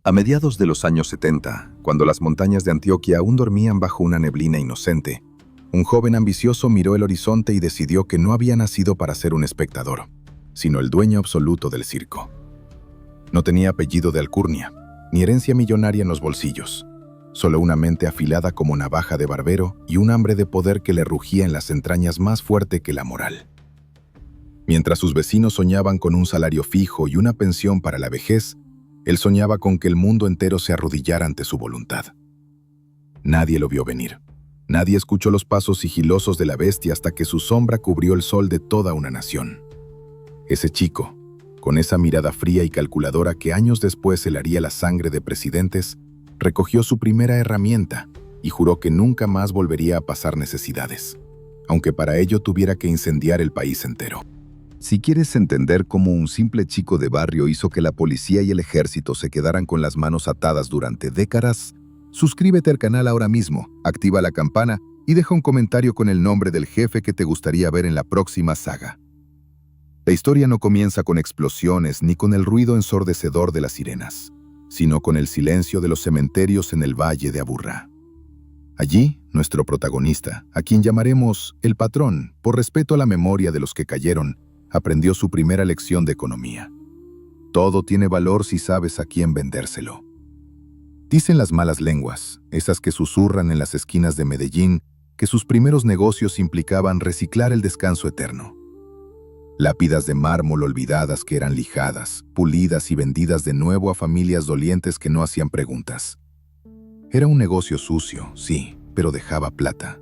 A mediados de los años 70, cuando las montañas de Antioquia aún dormían bajo una neblina inocente, un joven ambicioso miró el horizonte y decidió que no había nacido para ser un espectador, sino el dueño absoluto del circo. No tenía apellido de alcurnia, ni herencia millonaria en los bolsillos, solo una mente afilada como navaja de barbero y un hambre de poder que le rugía en las entrañas más fuerte que la moral. Mientras sus vecinos soñaban con un salario fijo y una pensión para la vejez, él soñaba con que el mundo entero se arrodillara ante su voluntad. Nadie lo vio venir. Nadie escuchó los pasos sigilosos de la bestia hasta que su sombra cubrió el sol de toda una nación. Ese chico, con esa mirada fría y calculadora que años después helaría la sangre de presidentes, recogió su primera herramienta y juró que nunca más volvería a pasar necesidades, aunque para ello tuviera que incendiar el país entero. Si quieres entender cómo un simple chico de barrio hizo que la policía y el ejército se quedaran con las manos atadas durante décadas, suscríbete al canal ahora mismo, activa la campana y deja un comentario con el nombre del jefe que te gustaría ver en la próxima saga. La historia no comienza con explosiones ni con el ruido ensordecedor de las sirenas, sino con el silencio de los cementerios en el Valle de Aburrá. Allí, nuestro protagonista, a quien llamaremos el patrón, por respeto a la memoria de los que cayeron, aprendió su primera lección de economía. Todo tiene valor si sabes a quién vendérselo. Dicen las malas lenguas, esas que susurran en las esquinas de Medellín, que sus primeros negocios implicaban reciclar el descanso eterno. Lápidas de mármol olvidadas que eran lijadas, pulidas y vendidas de nuevo a familias dolientes que no hacían preguntas. Era un negocio sucio, sí, pero dejaba plata.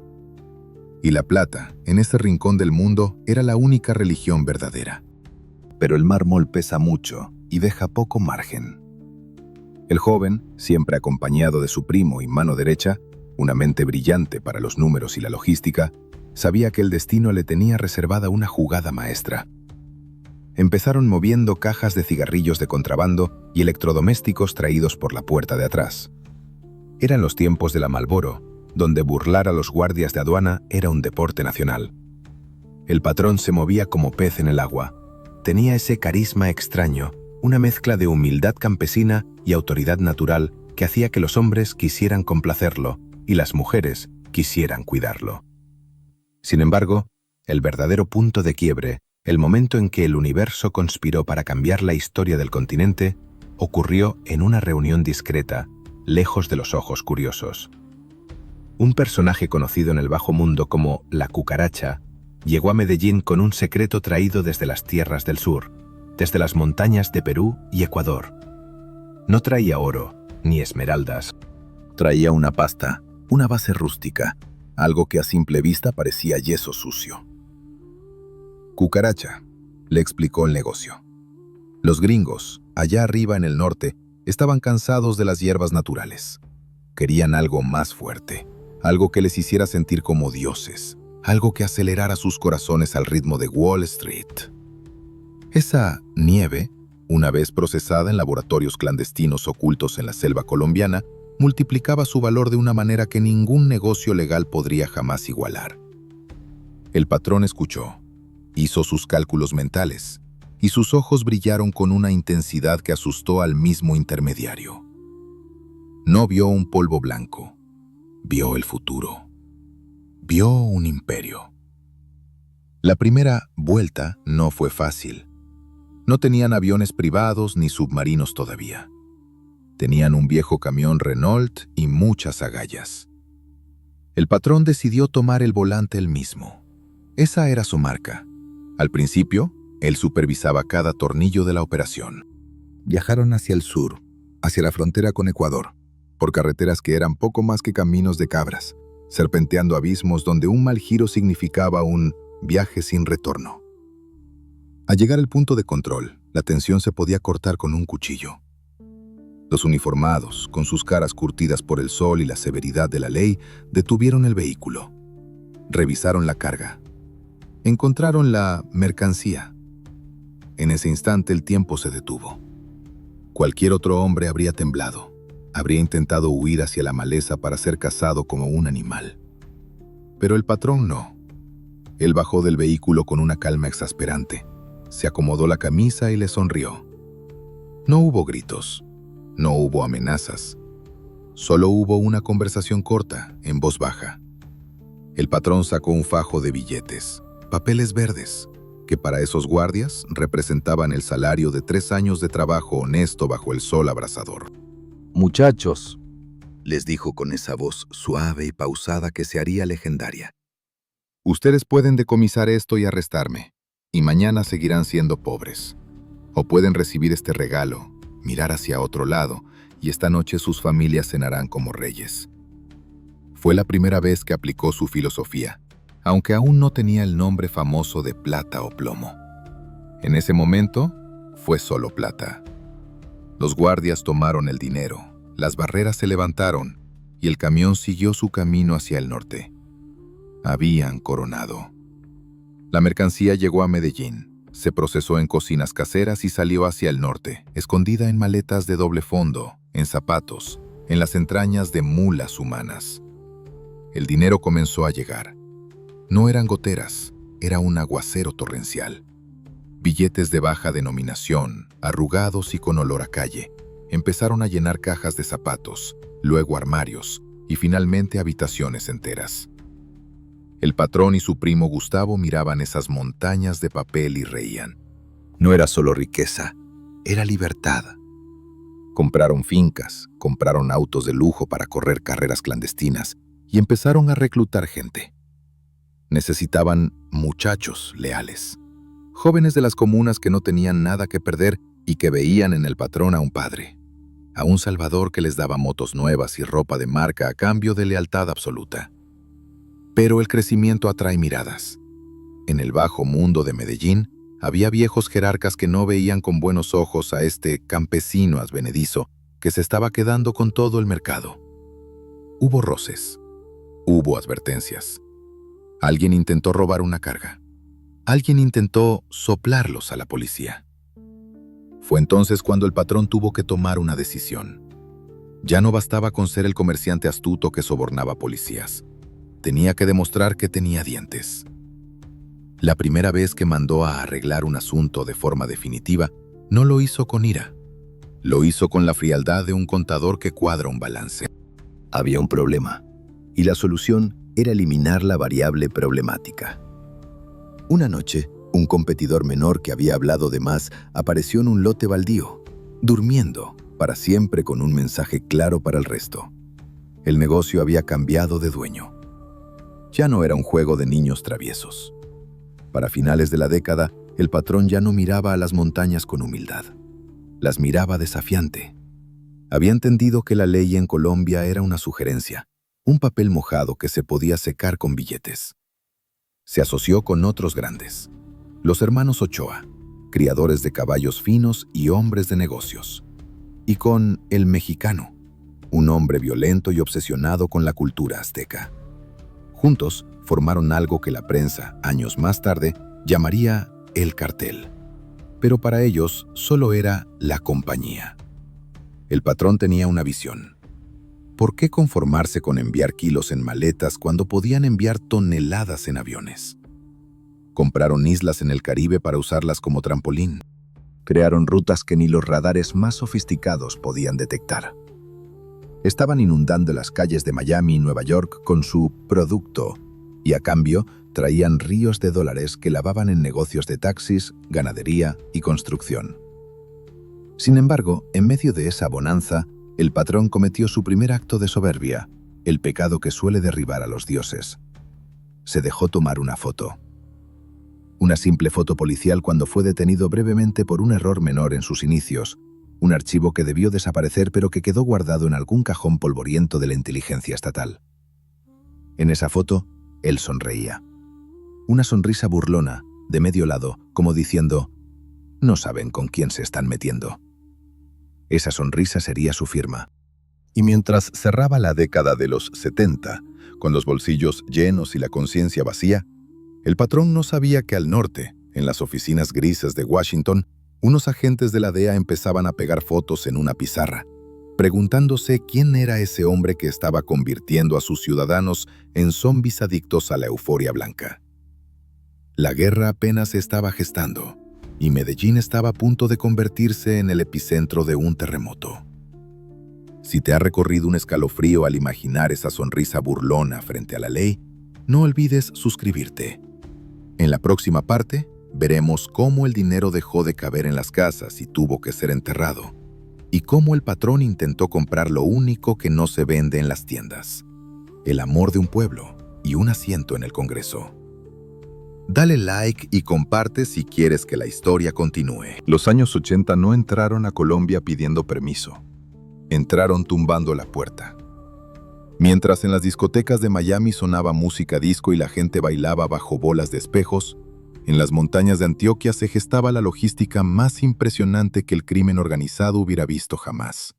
Y la plata, en ese rincón del mundo, era la única religión verdadera. Pero el mármol pesa mucho y deja poco margen. El joven, siempre acompañado de su primo y mano derecha, una mente brillante para los números y la logística, sabía que el destino le tenía reservada una jugada maestra. Empezaron moviendo cajas de cigarrillos de contrabando y electrodomésticos traídos por la puerta de atrás. Eran los tiempos de la Marlboro, donde burlar a los guardias de aduana era un deporte nacional. El patrón se movía como pez en el agua. Tenía ese carisma extraño, una mezcla de humildad campesina y autoridad natural que hacía que los hombres quisieran complacerlo y las mujeres quisieran cuidarlo. Sin embargo, el verdadero punto de quiebre, el momento en que el universo conspiró para cambiar la historia del continente, ocurrió en una reunión discreta, lejos de los ojos curiosos. Un personaje conocido en el bajo mundo como la Cucaracha llegó a Medellín con un secreto traído desde las tierras del sur, desde las montañas de Perú y Ecuador. No traía oro, ni esmeraldas. Traía una pasta, una base rústica, algo que a simple vista parecía yeso sucio. Cucaracha, le explicó el negocio. Los gringos, allá arriba en el norte, estaban cansados de las hierbas naturales. Querían algo más fuerte, algo que les hiciera sentir como dioses, algo que acelerara sus corazones al ritmo de Wall Street. Esa nieve, una vez procesada en laboratorios clandestinos ocultos en la selva colombiana, multiplicaba su valor de una manera que ningún negocio legal podría jamás igualar. El patrón escuchó, hizo sus cálculos mentales, y sus ojos brillaron con una intensidad que asustó al mismo intermediario. No vio un polvo blanco, vio el futuro. Vio un imperio. La primera vuelta no fue fácil. No tenían aviones privados ni submarinos todavía. Tenían un viejo camión Renault y muchas agallas. El patrón decidió tomar el volante él mismo. Esa era su marca. Al principio, él supervisaba cada tornillo de la operación. Viajaron hacia el sur, hacia la frontera con Ecuador, por carreteras que eran poco más que caminos de cabras, serpenteando abismos donde un mal giro significaba un viaje sin retorno. Al llegar al punto de control, la tensión se podía cortar con un cuchillo. Los uniformados, con sus caras curtidas por el sol y la severidad de la ley, detuvieron el vehículo. Revisaron la carga. Encontraron la mercancía. En ese instante el tiempo se detuvo. Cualquier otro hombre habría temblado. Habría intentado huir hacia la maleza para ser cazado como un animal. Pero el patrón no. Él bajó del vehículo con una calma exasperante. Se acomodó la camisa y le sonrió. No hubo gritos. No hubo amenazas. Solo hubo una conversación corta, en voz baja. El patrón sacó un fajo de billetes, papeles verdes, que para esos guardias representaban el salario de 3 años de trabajo honesto bajo el sol abrasador. Muchachos, Les dijo con esa voz suave y pausada que se haría legendaria. Ustedes pueden decomisar esto y arrestarme, y mañana seguirán siendo pobres. O pueden recibir este regalo, mirar hacia otro lado, y esta noche sus familias cenarán como reyes. Fue la primera vez que aplicó su filosofía, aunque aún no tenía el nombre famoso de plata o plomo. En ese momento, fue solo plata. Los guardias tomaron el dinero, las barreras se levantaron, y el camión siguió su camino hacia el norte. Habían coronado. La mercancía llegó a Medellín, se procesó en cocinas caseras y salió hacia el norte, escondida en maletas de doble fondo, en zapatos, en las entrañas de mulas humanas. El dinero comenzó a llegar. No eran goteras, era un aguacero torrencial. Billetes de baja denominación, arrugados y con olor a calle, empezaron a llenar cajas de zapatos, luego armarios y finalmente habitaciones enteras. El patrón y su primo Gustavo miraban esas montañas de papel y reían. No era solo riqueza, era libertad. Compraron fincas, compraron autos de lujo para correr carreras clandestinas y empezaron a reclutar gente. Necesitaban muchachos leales, jóvenes de las comunas que no tenían nada que perder y que veían en el patrón a un padre, a un salvador que les daba motos nuevas y ropa de marca a cambio de lealtad absoluta. Pero el crecimiento atrae miradas. En el bajo mundo de Medellín había viejos jerarcas que no veían con buenos ojos a este campesino advenedizo que se estaba quedando con todo el mercado. Hubo roces, hubo advertencias. Alguien intentó robar una carga. Alguien intentó soplarlos a la policía. Fue entonces cuando el patrón tuvo que tomar una decisión. Ya no bastaba con ser el comerciante astuto que sobornaba policías. Tenía que demostrar que tenía dientes. La primera vez que mandó a arreglar un asunto de forma definitiva, no lo hizo con ira. Lo hizo con la frialdad de un contador que cuadra un balance. había un problema, y la solución era eliminar la variable problemática. Una noche, un competidor menor que había hablado de más apareció en un lote baldío, durmiendo, para siempre con un mensaje claro para el resto. El negocio había cambiado de dueño. Ya no era un juego de niños traviesos. Para finales de la década, el patrón ya no miraba a las montañas con humildad. Las miraba desafiante. Había entendido que la ley en Colombia era una sugerencia, un papel mojado que se podía secar con billetes. Se asoció con otros grandes, los hermanos Ochoa, criadores de caballos finos y hombres de negocios, y con el Mexicano, un hombre violento y obsesionado con la cultura azteca. Juntos formaron algo que la prensa, años más tarde, llamaría el cartel. Pero para ellos solo era la compañía. El patrón tenía una visión. ¿Por qué conformarse con enviar kilos en maletas cuando podían enviar toneladas en aviones? Compraron islas en el Caribe para usarlas como trampolín. Crearon rutas que ni los radares más sofisticados podían detectar. Estaban inundando las calles de Miami y Nueva York con su producto, y a cambio traían ríos de dólares que lavaban en negocios de taxis, ganadería y construcción. Sin embargo, en medio de esa bonanza, el patrón cometió su primer acto de soberbia, el pecado que suele derribar a los dioses. Se dejó tomar una foto. Una simple foto policial cuando fue detenido brevemente por un error menor en sus inicios, un archivo que debió desaparecer pero que quedó guardado en algún cajón polvoriento de la inteligencia estatal. En esa foto, él sonreía. Una sonrisa burlona, de medio lado, como diciendo, no saben con quién se están metiendo. Esa sonrisa sería su firma. Y mientras cerraba la década de los 70, con los bolsillos llenos y la conciencia vacía, el patrón no sabía que al norte, en las oficinas grises de Washington, unos agentes de la DEA empezaban a pegar fotos en una pizarra, preguntándose quién era ese hombre que estaba convirtiendo a sus ciudadanos en zombis adictos a la euforia blanca. La guerra apenas se estaba gestando, y Medellín estaba a punto de convertirse en el epicentro de un terremoto. Si te ha recorrido un escalofrío al imaginar esa sonrisa burlona frente a la ley, no olvides suscribirte. En la próxima parte, veremos cómo el dinero dejó de caber en las casas y tuvo que ser enterrado, y cómo el patrón intentó comprar lo único que no se vende en las tiendas: el amor de un pueblo y un asiento en el Congreso. Dale like y comparte si quieres que la historia continúe. Los años 80 no entraron a Colombia pidiendo permiso. Entraron tumbando la puerta. Mientras en las discotecas de Miami sonaba música disco y la gente bailaba bajo bolas de espejos, en las montañas de Antioquia se gestaba la logística más impresionante que el crimen organizado hubiera visto jamás.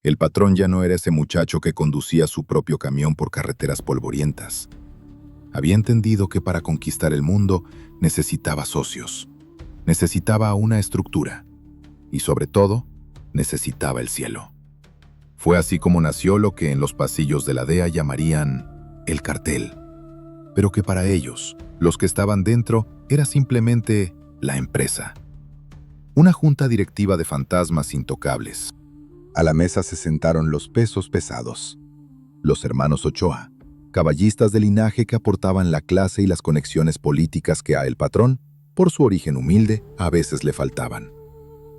El patrón ya no era ese muchacho que conducía su propio camión por carreteras polvorientas. Había entendido que para conquistar el mundo necesitaba socios, necesitaba una estructura y, sobre todo, necesitaba el cielo. Fue así como nació lo que en los pasillos de la DEA llamarían el cartel, pero que para ellos, los que estaban dentro, era simplemente la empresa. Una junta directiva de fantasmas intocables. A la mesa se sentaron los pesos pesados. Los hermanos Ochoa, caballistas de linaje que aportaban la clase y las conexiones políticas que a el patrón, por su origen humilde, a veces le faltaban.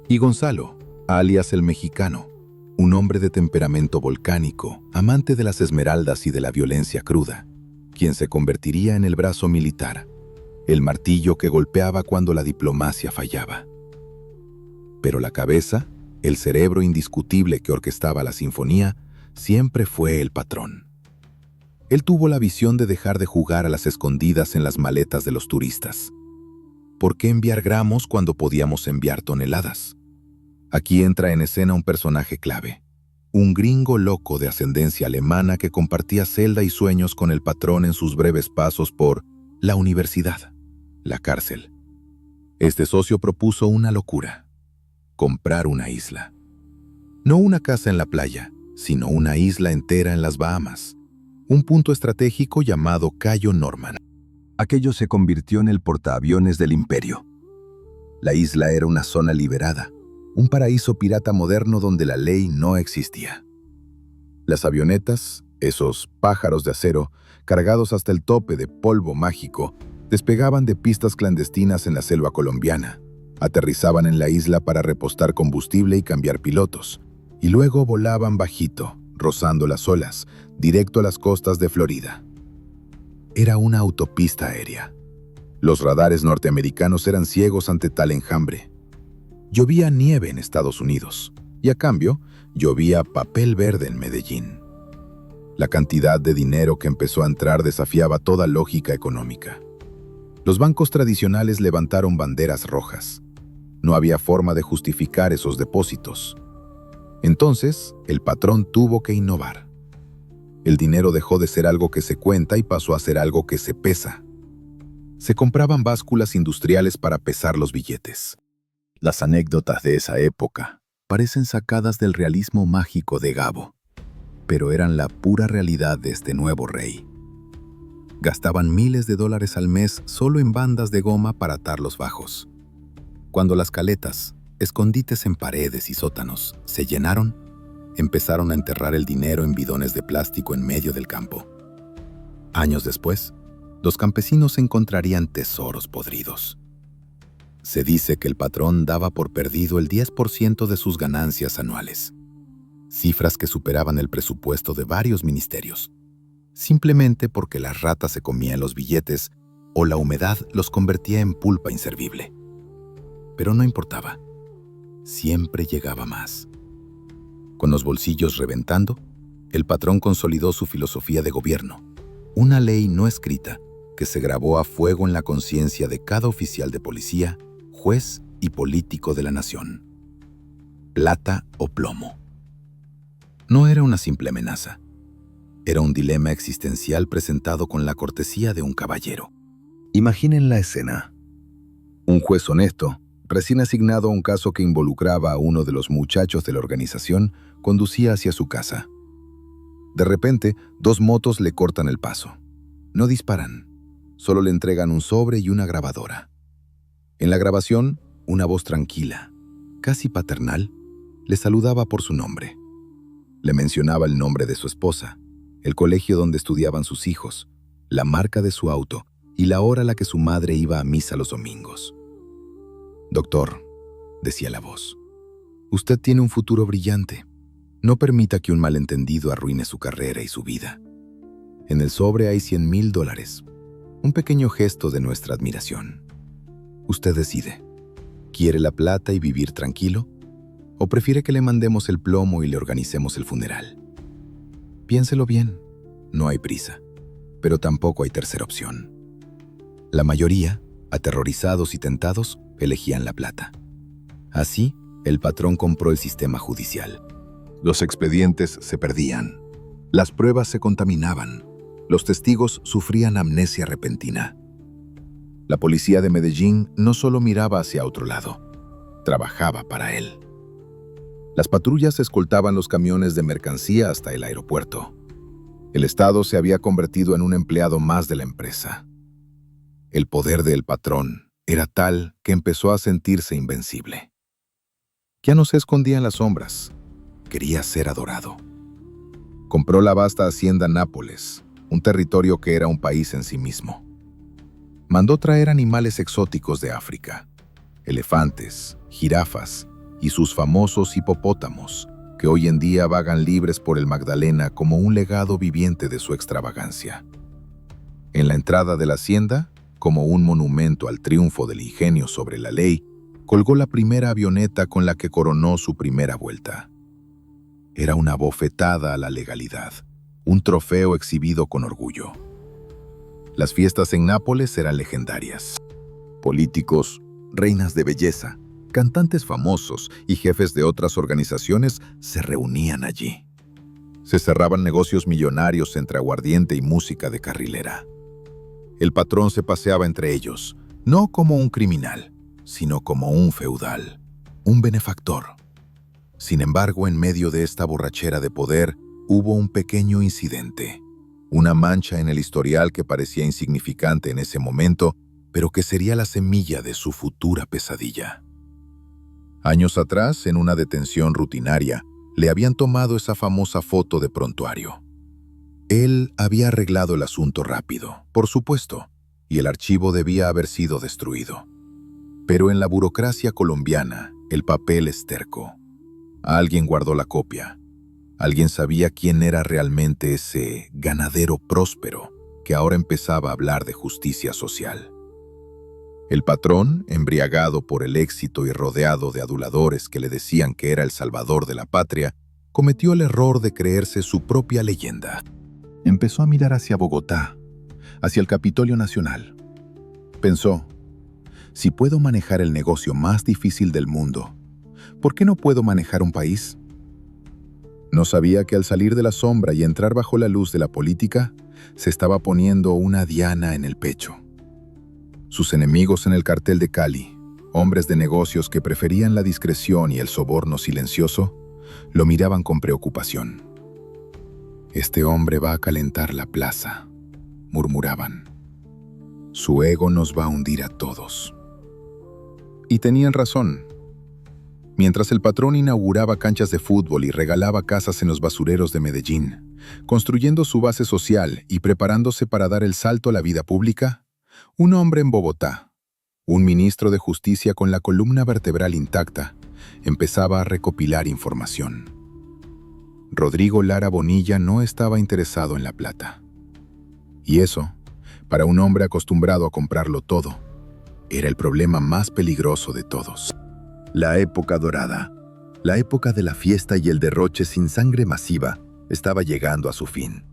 Y Gonzalo, alias el Mexicano, un hombre de temperamento volcánico, amante de las esmeraldas y de la violencia cruda, quien se convertiría en el brazo militar, el martillo que golpeaba cuando la diplomacia fallaba. Pero la cabeza, el cerebro indiscutible que orquestaba la sinfonía, siempre fue el patrón. Él tuvo la visión de dejar de jugar a las escondidas en las maletas de los turistas. ¿Por qué enviar gramos cuando podíamos enviar toneladas? Aquí entra en escena un personaje clave, un gringo loco de ascendencia alemana que compartía celda y sueños con el patrón en sus breves pasos por la universidad, la cárcel. Este socio propuso una locura: comprar una isla. No una casa en la playa, sino una isla entera en las Bahamas. Un punto estratégico llamado Cayo Norman. Aquello se convirtió en el portaaviones del imperio. La isla era una zona liberada, un paraíso pirata moderno donde la ley no existía. Las avionetas, esos pájaros de acero, cargados hasta el tope de polvo mágico, despegaban de pistas clandestinas en la selva colombiana, aterrizaban en la isla para repostar combustible y cambiar pilotos, y luego volaban bajito, rozando las olas, directo a las costas de Florida. Era una autopista aérea. Los radares norteamericanos eran ciegos ante tal enjambre. Llovía nieve en Estados Unidos, y a cambio, llovía papel verde en Medellín. La cantidad de dinero que empezó a entrar desafiaba toda lógica económica. Los bancos tradicionales levantaron banderas rojas. No había forma de justificar esos depósitos. Entonces, el patrón tuvo que innovar. El dinero dejó de ser algo que se cuenta y pasó a ser algo que se pesa. Se compraban básculas industriales para pesar los billetes. Las anécdotas de esa época parecen sacadas del realismo mágico de Gabo, pero eran la pura realidad de este nuevo rey. Gastaban miles de dólares al mes solo en bandas de goma para atar los bajos. Cuando las caletas, escondites en paredes y sótanos, se llenaron, empezaron a enterrar el dinero en bidones de plástico en medio del campo. Años después, los campesinos encontrarían tesoros podridos. Se dice que el patrón daba por perdido el 10% de sus ganancias anuales, cifras que superaban el presupuesto de varios ministerios, simplemente porque las ratas se comían los billetes o la humedad los convertía en pulpa inservible. Pero no importaba. Siempre llegaba más. Con los bolsillos reventando, el patrón consolidó su filosofía de gobierno, una ley no escrita que se grabó a fuego en la conciencia de cada oficial de policía, juez y político de la nación. Plata o plomo. No era una simple amenaza. Era un dilema existencial presentado con la cortesía de un caballero. Imaginen la escena. Un juez honesto, recién asignado a un caso que involucraba a uno de los muchachos de la organización, conducía hacia su casa. De repente, 2 motos le cortan el paso. No disparan, solo le entregan un sobre y una grabadora. En la grabación, una voz tranquila, casi paternal, le saludaba por su nombre. Le mencionaba el nombre de su esposa, el colegio donde estudiaban sus hijos, la marca de su auto y la hora a la que su madre iba a misa los domingos. «Doctor», decía la voz, «usted tiene un futuro brillante. No permita que un malentendido arruine su carrera y su vida. En el sobre hay $100,000, un pequeño gesto de nuestra admiración. Usted decide. ¿Quiere la plata y vivir tranquilo? ¿O prefiere que le mandemos el plomo y le organicemos el funeral? Piénselo bien. No hay prisa, pero tampoco hay tercera opción». La mayoría, aterrorizados y tentados, elegían la plata. Así, el patrón compró el sistema judicial. Los expedientes se perdían. Las pruebas se contaminaban. Los testigos sufrían amnesia repentina. La policía de Medellín no solo miraba hacia otro lado, trabajaba para él. Las patrullas escoltaban los camiones de mercancía hasta el aeropuerto. El Estado se había convertido en un empleado más de la empresa. El poder del patrón era tal que empezó a sentirse invencible. Ya no se escondía en las sombras, quería ser adorado. Compró la vasta hacienda Nápoles, un territorio que era un país en sí mismo. Mandó traer animales exóticos de África, elefantes, jirafas y sus famosos hipopótamos, que hoy en día vagan libres por el Magdalena como un legado viviente de su extravagancia. En la entrada de la hacienda, como un monumento al triunfo del ingenio sobre la ley, colgó la primera avioneta con la que coronó su primera vuelta. Era una bofetada a la legalidad, un trofeo exhibido con orgullo. Las fiestas en Nápoles eran legendarias. Políticos, reinas de belleza, cantantes famosos y jefes de otras organizaciones se reunían allí. Se cerraban negocios millonarios entre aguardiente y música de carrilera. El patrón se paseaba entre ellos, no como un criminal, sino como un feudal, un benefactor. Sin embargo, en medio de esta borrachera de poder, hubo un pequeño incidente, una mancha en el historial que parecía insignificante en ese momento, pero que sería la semilla de su futura pesadilla. Años atrás, en una detención rutinaria, le habían tomado esa famosa foto de prontuario. Él había arreglado el asunto rápido, por supuesto, y el archivo debía haber sido destruido. Pero en la burocracia colombiana, el papel es terco. Alguien guardó la copia. Alguien sabía quién era realmente ese ganadero próspero que ahora empezaba a hablar de justicia social. El patrón, embriagado por el éxito y rodeado de aduladores que le decían que era el salvador de la patria, cometió el error de creerse su propia leyenda. Empezó a mirar hacia Bogotá, hacia el Capitolio Nacional. Pensó, si puedo manejar el negocio más difícil del mundo, ¿por qué no puedo manejar un país? No sabía que al salir de la sombra y entrar bajo la luz de la política, se estaba poniendo una diana en el pecho. Sus enemigos en el cartel de Cali, hombres de negocios que preferían la discreción y el soborno silencioso, lo miraban con preocupación. «Este hombre va a calentar la plaza», murmuraban. «Su ego nos va a hundir a todos». Y tenían razón. Mientras el patrón inauguraba canchas de fútbol y regalaba casas en los basureros de Medellín, construyendo su base social y preparándose para dar el salto a la vida pública, un hombre en Bogotá, un ministro de Justicia con la columna vertebral intacta, empezaba a recopilar información. Rodrigo Lara Bonilla no estaba interesado en la plata. Y eso, para un hombre acostumbrado a comprarlo todo, era el problema más peligroso de todos. La época dorada, la época de la fiesta y el derroche sin sangre masiva, estaba llegando a su fin.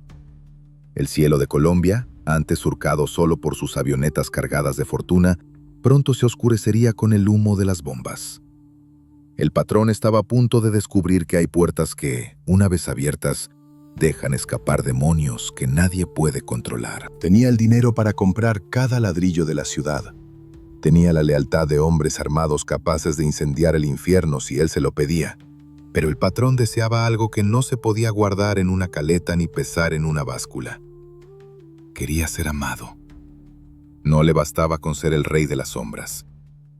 El cielo de Colombia, antes surcado solo por sus avionetas cargadas de fortuna, pronto se oscurecería con el humo de las bombas. El patrón estaba a punto de descubrir que hay puertas que, una vez abiertas, dejan escapar demonios que nadie puede controlar. Tenía el dinero para comprar cada ladrillo de la ciudad. Tenía la lealtad de hombres armados capaces de incendiar el infierno si él se lo pedía. Pero el patrón deseaba algo que no se podía guardar en una caleta ni pesar en una báscula. Quería ser amado. No le bastaba con ser el rey de las sombras.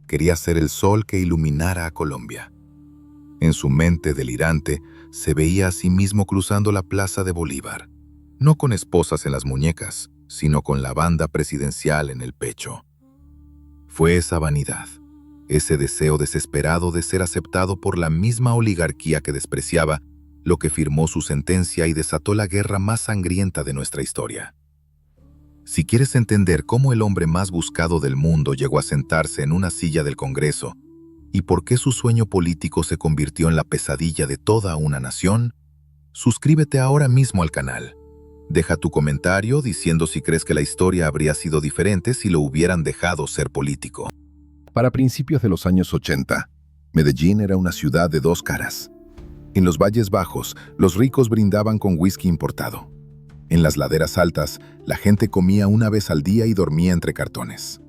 Quería ser el sol que iluminara a Colombia. En su mente delirante Se veía a sí mismo cruzando la plaza de Bolívar, no con esposas en las muñecas, sino con la banda presidencial en el pecho. Fue esa vanidad, ese deseo desesperado de ser aceptado por la misma oligarquía que despreciaba, lo que firmó su sentencia y desató la guerra más sangrienta de nuestra historia. Si quieres entender cómo el hombre más buscado del mundo llegó a sentarse en una silla del Congreso y por qué su sueño político se convirtió en la pesadilla de toda una nación, suscríbete ahora mismo al canal. Deja tu comentario diciendo si crees que la historia habría sido diferente si lo hubieran dejado ser político. Para principios de los años 80, Medellín era una ciudad de dos caras. En los valles bajos, los ricos brindaban con whisky importado. En las laderas altas, la gente comía una vez al día y dormía entre cartones.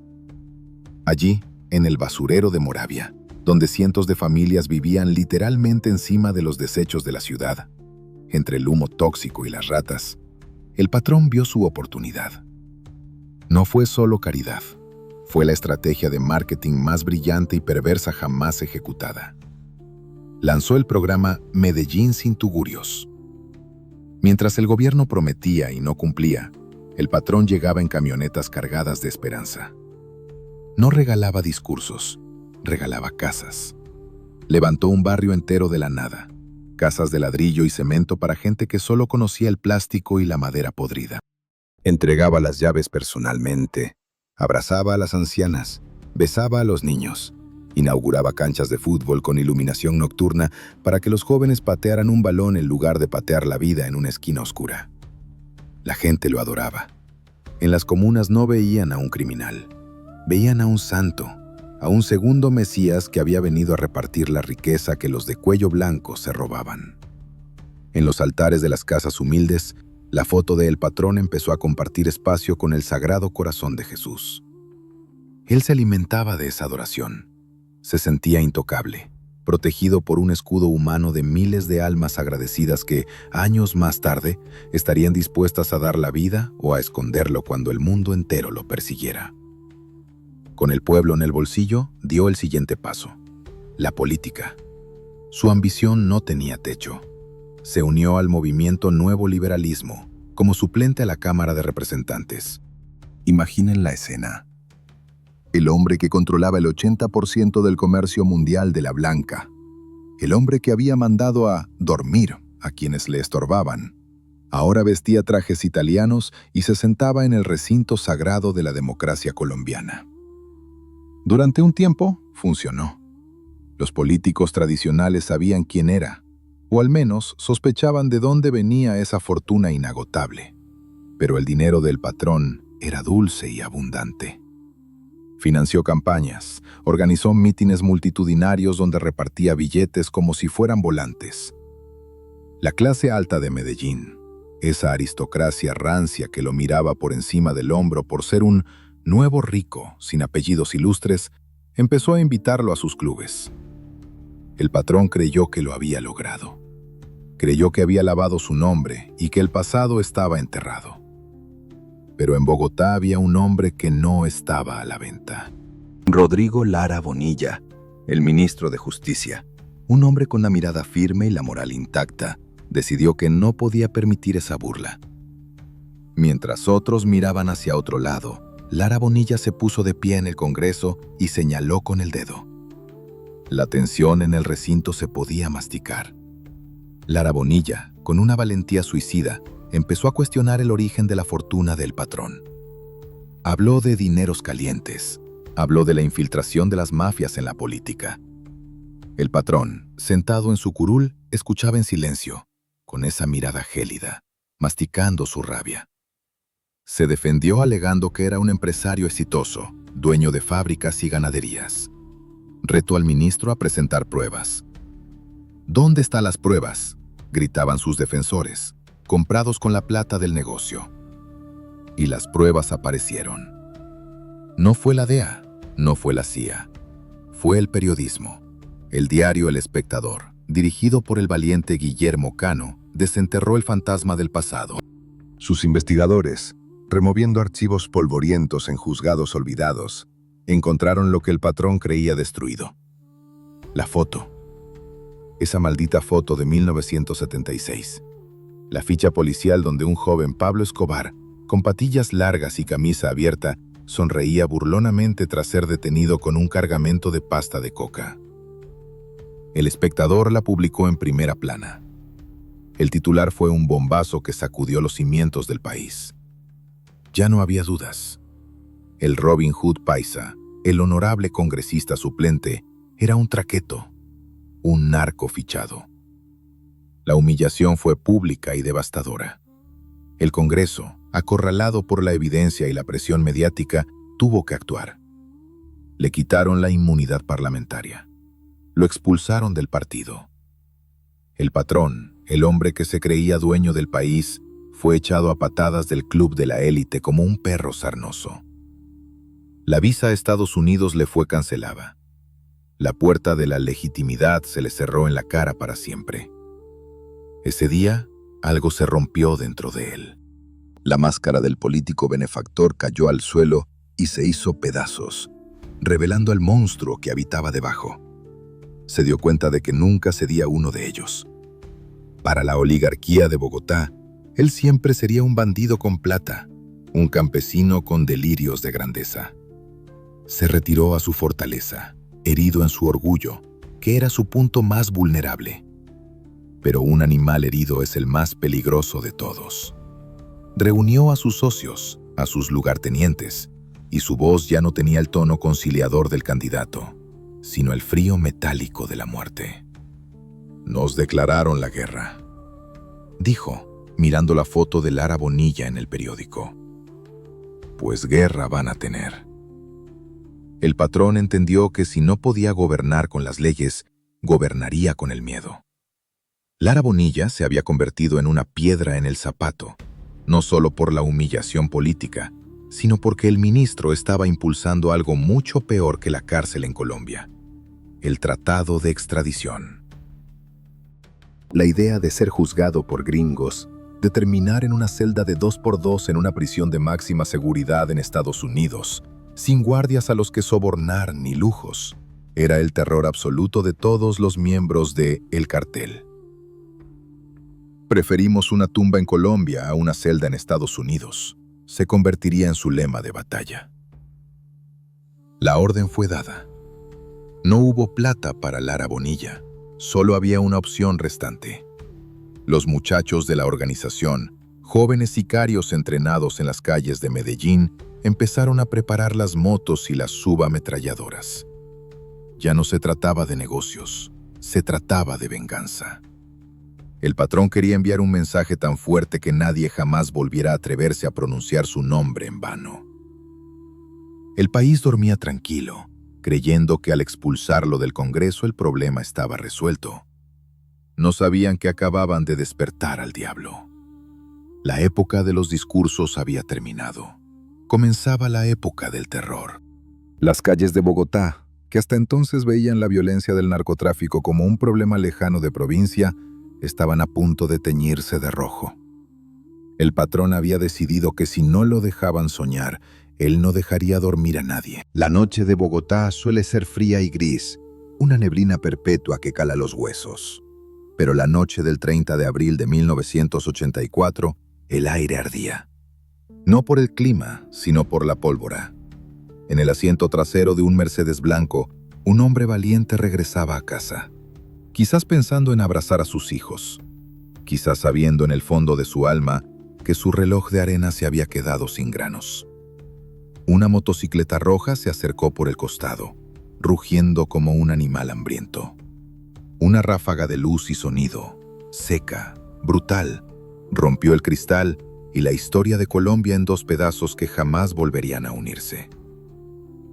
Allí, en el basurero de Moravia, donde cientos de familias vivían literalmente encima de los desechos de la ciudad, entre el humo tóxico y las ratas, el patrón vio su oportunidad. No fue solo caridad, fue la estrategia de marketing más brillante y perversa jamás ejecutada. Lanzó el programa Medellín sin tugurios. Mientras el gobierno prometía y no cumplía, el patrón llegaba en camionetas cargadas de esperanza. No regalaba discursos, regalaba casas. Levantó un barrio entero de la nada, casas de ladrillo y cemento para gente que solo conocía el plástico y la madera podrida. Entregaba las llaves personalmente, abrazaba a las ancianas, besaba a los niños, inauguraba canchas de fútbol con iluminación nocturna para que los jóvenes patearan un balón en lugar de patear la vida en una esquina oscura. La gente lo adoraba. En las comunas no veían a un criminal, veían a un santo, a un segundo Mesías que había venido a repartir la riqueza que los de cuello blanco se robaban. En los altares de las casas humildes, la foto de El Patrón empezó a compartir espacio con el Sagrado Corazón de Jesús. Él se alimentaba de esa adoración. Se sentía intocable, protegido por un escudo humano de miles de almas agradecidas que, años más tarde, estarían dispuestas a dar la vida o a esconderlo cuando el mundo entero lo persiguiera. Con el pueblo en el bolsillo, dio el siguiente paso: la política. Su ambición no tenía techo. Se unió al movimiento Nuevo Liberalismo como suplente a la Cámara de Representantes. Imaginen la escena. El hombre que controlaba el 80% del comercio mundial de la blanca. El hombre que había mandado a dormir a quienes le estorbaban. Ahora vestía trajes italianos y se sentaba en el recinto sagrado de la democracia colombiana. Durante un tiempo, funcionó. Los políticos tradicionales sabían quién era, o al menos sospechaban de dónde venía esa fortuna inagotable. Pero el dinero del patrón era dulce y abundante. Financió campañas, organizó mítines multitudinarios donde repartía billetes como si fueran volantes. La clase alta de Medellín, esa aristocracia rancia que lo miraba por encima del hombro por ser un nuevo rico sin apellidos ilustres, empezó a invitarlo a sus clubes. El patrón creyó que lo había logrado. Creyó que había lavado su nombre y que el pasado estaba enterrado. Pero en Bogotá había un hombre que no estaba a la venta. Rodrigo Lara Bonilla, el ministro de Justicia, un hombre con la mirada firme y la moral intacta, decidió que no podía permitir esa burla. Mientras otros miraban hacia otro lado, Lara Bonilla se puso de pie en el Congreso y señaló con el dedo. La tensión en el recinto se podía masticar. Lara Bonilla, con una valentía suicida, empezó a cuestionar el origen de la fortuna del patrón. Habló de dineros calientes, habló de la infiltración de las mafias en la política. El patrón, sentado en su curul, escuchaba en silencio, con esa mirada gélida, masticando su rabia. Se defendió alegando que era un empresario exitoso, dueño de fábricas y ganaderías. Retó al ministro a presentar pruebas. ¿Dónde están las pruebas?, gritaban sus defensores, comprados con la plata del negocio. Y las pruebas aparecieron. No fue la DEA, no fue la CIA, fue el periodismo. El diario El Espectador, dirigido por el valiente Guillermo Cano, desenterró el fantasma del pasado. Sus investigadores, removiendo archivos polvorientos en juzgados olvidados, encontraron lo que el patrón creía destruido: la foto. esa maldita foto de 1976. La ficha policial donde un joven Pablo Escobar, con patillas largas y camisa abierta, sonreía burlonamente tras ser detenido con un cargamento de pasta de coca. El Espectador la publicó en primera plana. El titular fue un bombazo que sacudió los cimientos del país. Ya no había dudas. El Robin Hood paisa, el honorable congresista suplente, era un traqueto, un narco fichado. La humillación fue pública y devastadora. El Congreso, acorralado por la evidencia y la presión mediática, tuvo que actuar. Le quitaron la inmunidad parlamentaria. Lo expulsaron del partido. El patrón, el hombre que se creía dueño del país, fue echado a patadas del club de la élite como un perro sarnoso. La visa a Estados Unidos le fue cancelada. La puerta de la legitimidad se le cerró en la cara para siempre. Ese día, algo se rompió dentro de él. La máscara del político benefactor cayó al suelo y se hizo pedazos, revelando al monstruo que habitaba debajo. Se dio cuenta de que nunca sería uno de ellos. Para la oligarquía de Bogotá, él siempre sería un bandido con plata, un campesino con delirios de grandeza. Se retiró a su fortaleza, herido en su orgullo, que era su punto más vulnerable. Pero un animal herido es el más peligroso de todos. Reunió a sus socios, a sus lugartenientes, y su voz ya no tenía el tono conciliador del candidato, sino el frío metálico de la muerte. «Nos declararon la guerra», dijo, mirando la foto de Lara Bonilla en el periódico. «Pues guerra van a tener». El patrón entendió que si no podía gobernar con las leyes, gobernaría con el miedo. Lara Bonilla se había convertido en una piedra en el zapato, no solo por la humillación política, sino porque el ministro estaba impulsando algo mucho peor que la cárcel en Colombia: el tratado de extradición. La idea de ser juzgado por gringos, de terminar en una celda de 2x2 en una prisión de máxima seguridad en Estados Unidos, sin guardias a los que sobornar ni lujos, era el terror absoluto de todos los miembros de El Cartel. «Preferimos una tumba en Colombia a una celda en Estados Unidos», se convertiría en su lema de batalla. La orden fue dada. No hubo plata para Lara Bonilla, solo había una opción restante. Los muchachos de la organización, jóvenes sicarios entrenados en las calles de Medellín, empezaron a preparar las motos y las subametralladoras. Ya no se trataba de negocios, se trataba de venganza. El patrón quería enviar un mensaje tan fuerte que nadie jamás volviera a atreverse a pronunciar su nombre en vano. El país dormía tranquilo, creyendo que al expulsarlo del Congreso el problema estaba resuelto. No sabían que acababan de despertar al diablo. La época de los discursos había terminado. Comenzaba la época del terror. Las calles de Bogotá, que hasta entonces veían la violencia del narcotráfico como un problema lejano de provincia, estaban a punto de teñirse de rojo. El patrón había decidido que si no lo dejaban soñar, él no dejaría dormir a nadie. La noche de Bogotá suele ser fría y gris, una neblina perpetua que cala los huesos. Pero la noche del 30 de abril de 1984, el aire ardía. No por el clima, sino por la pólvora. En el asiento trasero de un Mercedes blanco, un hombre valiente regresaba a casa. Quizás pensando en abrazar a sus hijos. Quizás sabiendo en el fondo de su alma que su reloj de arena se había quedado sin granos. Una motocicleta roja se acercó por el costado, rugiendo como un animal hambriento. Una ráfaga de luz y sonido, seca, brutal, rompió el cristal y la historia de Colombia en dos pedazos que jamás volverían a unirse.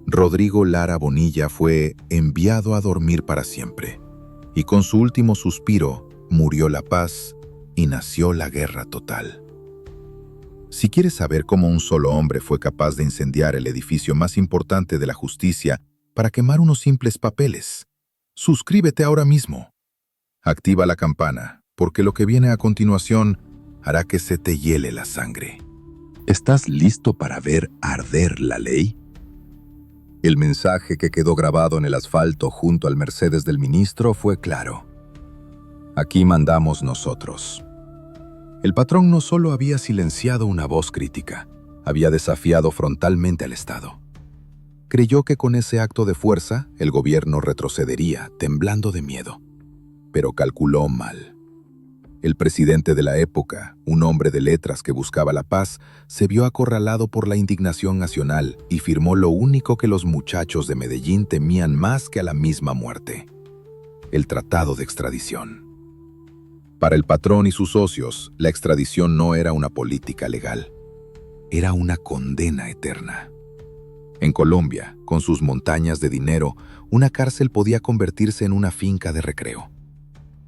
Rodrigo Lara Bonilla fue enviado a dormir para siempre, y con su último suspiro murió la paz y nació la guerra total. Si quieres saber cómo un solo hombre fue capaz de incendiar el edificio más importante de la justicia para quemar unos simples papeles, suscríbete ahora mismo. Activa la campana, porque lo que viene a continuación hará que se te hiele la sangre. ¿Estás listo para ver arder la ley? El mensaje que quedó grabado en el asfalto junto al Mercedes del ministro fue claro. Aquí mandamos nosotros. El patrón no solo había silenciado una voz crítica, había desafiado frontalmente al Estado. Creyó que con ese acto de fuerza el gobierno retrocedería, temblando de miedo. Pero calculó mal. El presidente de la época, un hombre de letras que buscaba la paz, se vio acorralado por la indignación nacional y firmó lo único que los muchachos de Medellín temían más que a la misma muerte: el tratado de extradición. Para el patrón y sus socios, la extradición no era una política legal, era una condena eterna. En Colombia, con sus montañas de dinero, una cárcel podía convertirse en una finca de recreo.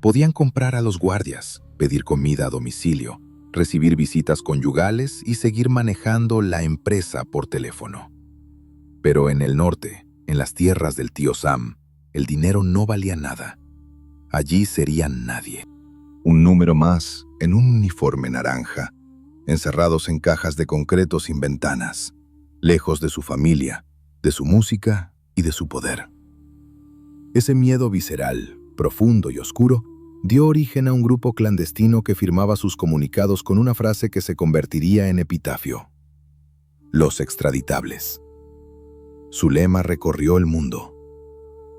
Podían comprar a los guardias, pedir comida a domicilio, recibir visitas conyugales y seguir manejando la empresa por teléfono. Pero en el norte, en las tierras del tío Sam, el dinero no valía nada. Allí serían nadie. Un número más en un uniforme naranja, encerrados en cajas de concreto sin ventanas, lejos de su familia, de su música y de su poder. Ese miedo visceral, profundo y oscuro, dio origen a un grupo clandestino que firmaba sus comunicados con una frase que se convertiría en epitafio: los extraditables. Su lema recorrió el mundo: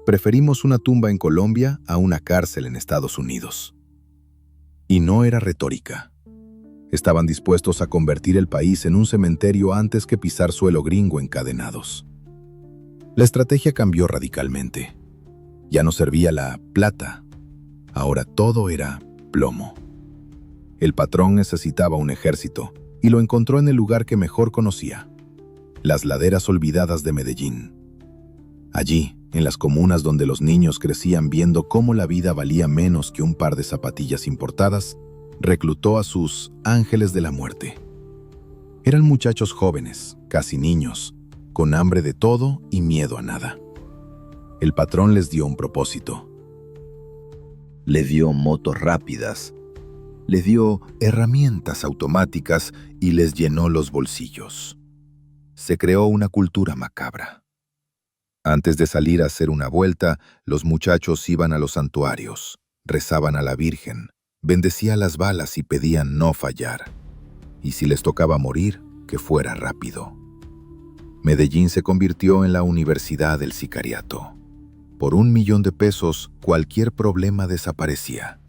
preferimos una tumba en Colombia a una cárcel en Estados Unidos. Y no era retórica. Estaban dispuestos a convertir el país en un cementerio antes que pisar suelo gringo encadenados. La estrategia cambió radicalmente. Ya no servía la plata, ahora todo era plomo. El patrón necesitaba un ejército y lo encontró en el lugar que mejor conocía: las laderas olvidadas de Medellín. Allí, en las comunas donde los niños crecían viendo cómo la vida valía menos que un par de zapatillas importadas, reclutó a sus ángeles de la muerte. Eran muchachos jóvenes, casi niños, con hambre de todo y miedo a nada. El patrón les dio un propósito. Le dio motos rápidas, le dio herramientas automáticas y les llenó los bolsillos. Se creó una cultura macabra. Antes de salir a hacer una vuelta, los muchachos iban a los santuarios, rezaban a la Virgen, bendecían las balas y pedían no fallar. Y si les tocaba morir, que fuera rápido. Medellín se convirtió en la universidad del sicariato. Por $1.000.000 cualquier problema desaparecía.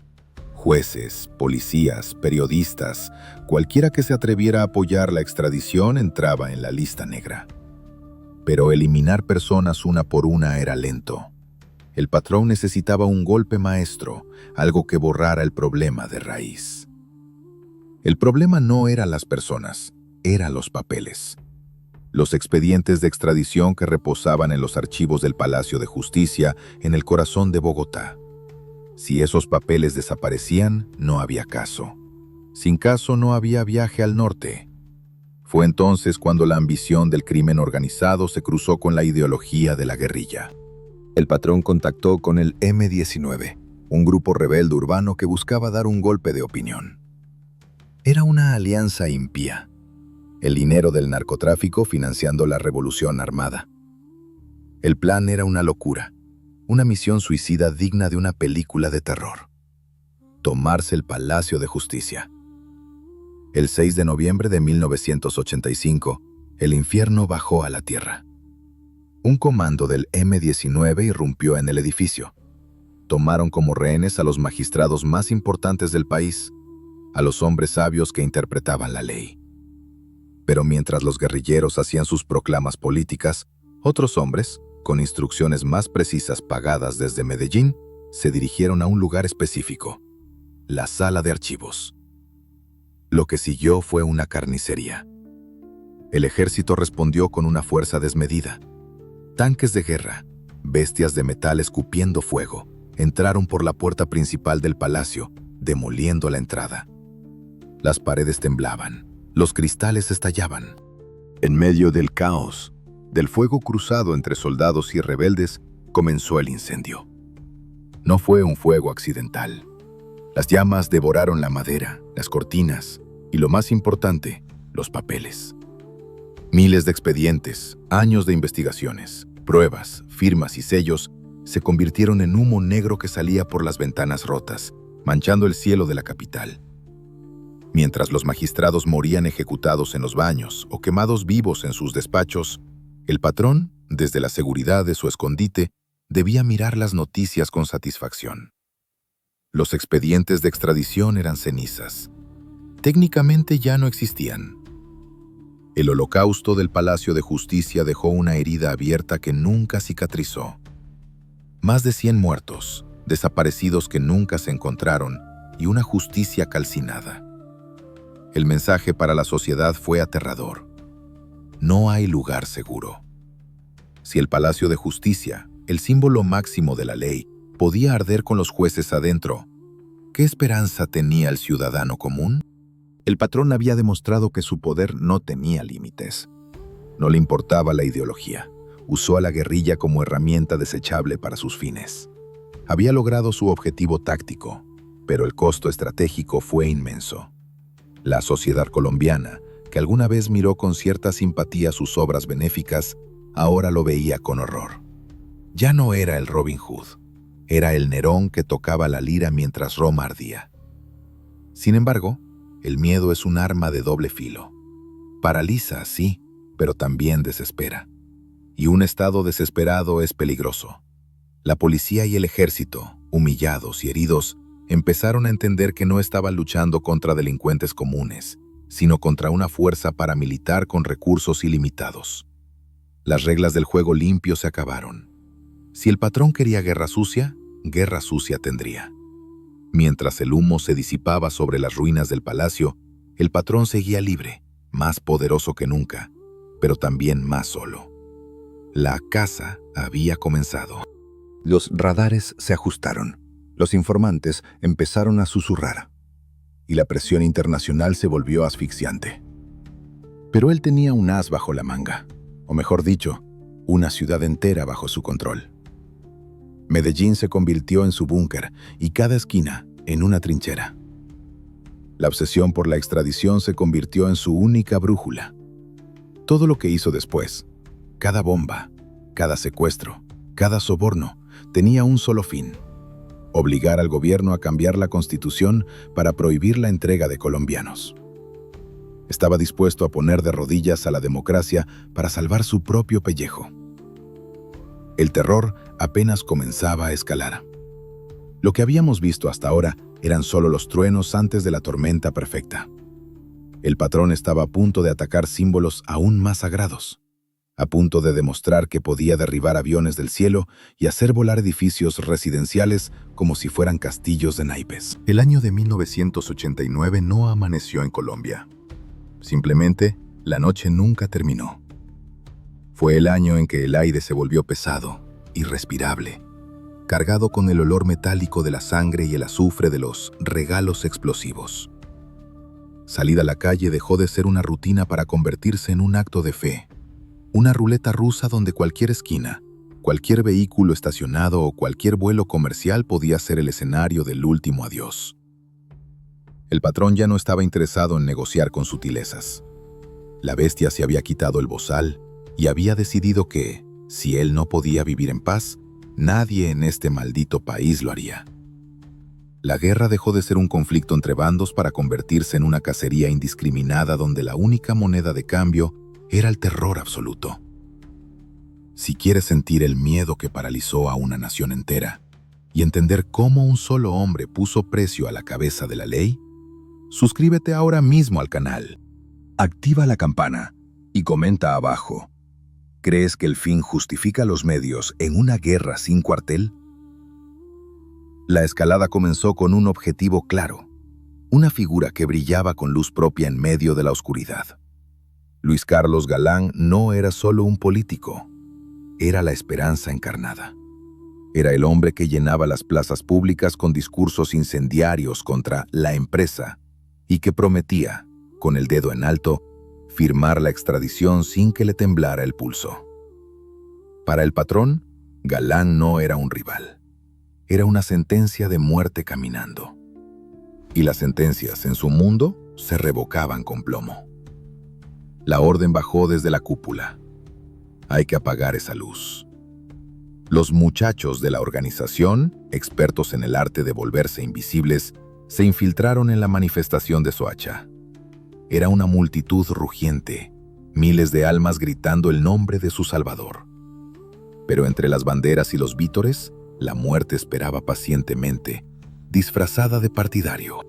Jueces, policías, periodistas, cualquiera que se atreviera a apoyar la extradición entraba en la lista negra. Pero eliminar personas una por una era lento. El patrón necesitaba un golpe maestro, algo que borrara el problema de raíz. El problema no eran las personas, eran los papeles. Los expedientes de extradición que reposaban en los archivos del Palacio de Justicia en el corazón de Bogotá. Si esos papeles desaparecían, no había caso. Sin caso no había viaje al norte. Fue entonces cuando la ambición del crimen organizado se cruzó con la ideología de la guerrilla. El patrón contactó con el M-19, un grupo rebelde urbano que buscaba dar un golpe de opinión. Era una alianza impía. El dinero del narcotráfico financiando la revolución armada. El plan era una locura, una misión suicida digna de una película de terror. Tomarse el Palacio de Justicia. El 6 de noviembre de 1985, el infierno bajó a la tierra. Un comando del M-19 irrumpió en el edificio. Tomaron como rehenes a los magistrados más importantes del país, a los hombres sabios que interpretaban la ley. Pero mientras los guerrilleros hacían sus proclamas políticas, otros hombres, con instrucciones más precisas pagadas desde Medellín, se dirigieron a un lugar específico: la sala de archivos. Lo que siguió fue una carnicería. El ejército respondió con una fuerza desmedida. Tanques de guerra, bestias de metal escupiendo fuego, entraron por la puerta principal del palacio, demoliendo la entrada. Las paredes temblaban, los cristales estallaban. En medio del caos, del fuego cruzado entre soldados y rebeldes, comenzó el incendio. No fue un fuego accidental. Las llamas devoraron la madera, las cortinas y, lo más importante, los papeles. Miles de expedientes, años de investigaciones, pruebas, firmas y sellos se convirtieron en humo negro que salía por las ventanas rotas, manchando el cielo de la capital. Mientras los magistrados morían ejecutados en los baños o quemados vivos en sus despachos, el patrón, desde la seguridad de su escondite, debía mirar las noticias con satisfacción. Los expedientes de extradición eran cenizas. Técnicamente ya no existían. El holocausto del Palacio de Justicia dejó una herida abierta que nunca cicatrizó. Más de 100 muertos, desaparecidos que nunca se encontraron y una justicia calcinada. El mensaje para la sociedad fue aterrador. No hay lugar seguro. Si el Palacio de Justicia, el símbolo máximo de la ley, podía arder con los jueces adentro, ¿qué esperanza tenía el ciudadano común? El patrón había demostrado que su poder no tenía límites. No le importaba la ideología. Usó a la guerrilla como herramienta desechable para sus fines. Había logrado su objetivo táctico, pero el costo estratégico fue inmenso. La sociedad colombiana, que alguna vez miró con cierta simpatía sus obras benéficas, ahora lo veía con horror. Ya no era el Robin Hood, era el Nerón que tocaba la lira mientras Roma ardía. Sin embargo, el miedo es un arma de doble filo. Paraliza, sí, pero también desespera. Y un estado desesperado es peligroso. La policía y el ejército, humillados y heridos, empezaron a entender que no estaban luchando contra delincuentes comunes, sino contra una fuerza paramilitar con recursos ilimitados. Las reglas del juego limpio se acabaron. Si el patrón quería guerra sucia tendría. Mientras el humo se disipaba sobre las ruinas del palacio, el patrón seguía libre, más poderoso que nunca, pero también más solo. La caza había comenzado. Los radares se ajustaron. Los informantes empezaron a susurrar. Y la presión internacional se volvió asfixiante. Pero él tenía un as bajo la manga, o mejor dicho, una ciudad entera bajo su control. Medellín se convirtió en su búnker y cada esquina en una trinchera. La obsesión por la extradición se convirtió en su única brújula. Todo lo que hizo después, cada bomba, cada secuestro, cada soborno, tenía un solo fin: obligar al gobierno a cambiar la constitución para prohibir la entrega de colombianos. Estaba dispuesto a poner de rodillas a la democracia para salvar su propio pellejo. El terror apenas comenzaba a escalar. Lo que habíamos visto hasta ahora eran solo los truenos antes de la tormenta perfecta. El patrón estaba a punto de atacar símbolos aún más sagrados, a punto de demostrar que podía derribar aviones del cielo y hacer volar edificios residenciales como si fueran castillos de naipes. El año de 1989 no amaneció en Colombia. Simplemente, la noche nunca terminó. Fue el año en que el aire se volvió pesado, irrespirable, cargado con el olor metálico de la sangre y el azufre de los regalos explosivos. Salir a la calle dejó de ser una rutina para convertirse en un acto de fe, una ruleta rusa donde cualquier esquina, cualquier vehículo estacionado o cualquier vuelo comercial podía ser el escenario del último adiós. El patrón ya no estaba interesado en negociar con sutilezas. La bestia se había quitado el bozal y había decidido que, si él no podía vivir en paz, nadie en este maldito país lo haría. La guerra dejó de ser un conflicto entre bandos para convertirse en una cacería indiscriminada donde la única moneda de cambio era el terror absoluto. Si quieres sentir el miedo que paralizó a una nación entera y entender cómo un solo hombre puso precio a la cabeza de la ley, suscríbete ahora mismo al canal. Activa la campana y comenta abajo. ¿Crees que el fin justifica los medios en una guerra sin cuartel? La escalada comenzó con un objetivo claro, una figura que brillaba con luz propia en medio de la oscuridad. Luis Carlos Galán no era solo un político, era la esperanza encarnada. Era el hombre que llenaba las plazas públicas con discursos incendiarios contra la empresa y que prometía, con el dedo en alto, firmar la extradición sin que le temblara el pulso. Para el patrón, Galán no era un rival. Era una sentencia de muerte caminando. Y las sentencias en su mundo se revocaban con plomo. La orden bajó desde la cúpula. Hay que apagar esa luz. Los muchachos de la organización expertos en el arte de volverse invisibles, se infiltraron en la manifestación de Soacha. Era una multitud rugiente, miles de almas gritando el nombre de su Salvador. Pero entre las banderas y los vítores, la muerte esperaba pacientemente, disfrazada de partidario.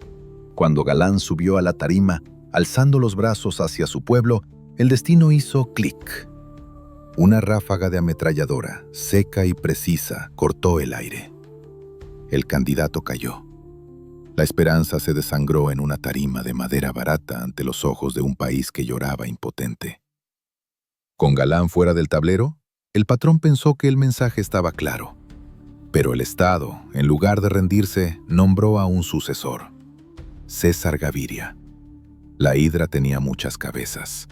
Cuando Galán subió a la tarima, alzando los brazos hacia su pueblo, el destino hizo clic. Una ráfaga de ametralladora, seca y precisa, cortó el aire. El candidato cayó. La esperanza se desangró en una tarima de madera barata ante los ojos de un país que lloraba impotente. Con Galán fuera del tablero, el patrón pensó que el mensaje estaba claro. Pero el Estado, en lugar de rendirse, nombró a un sucesor, César Gaviria. La hidra tenía muchas cabezas.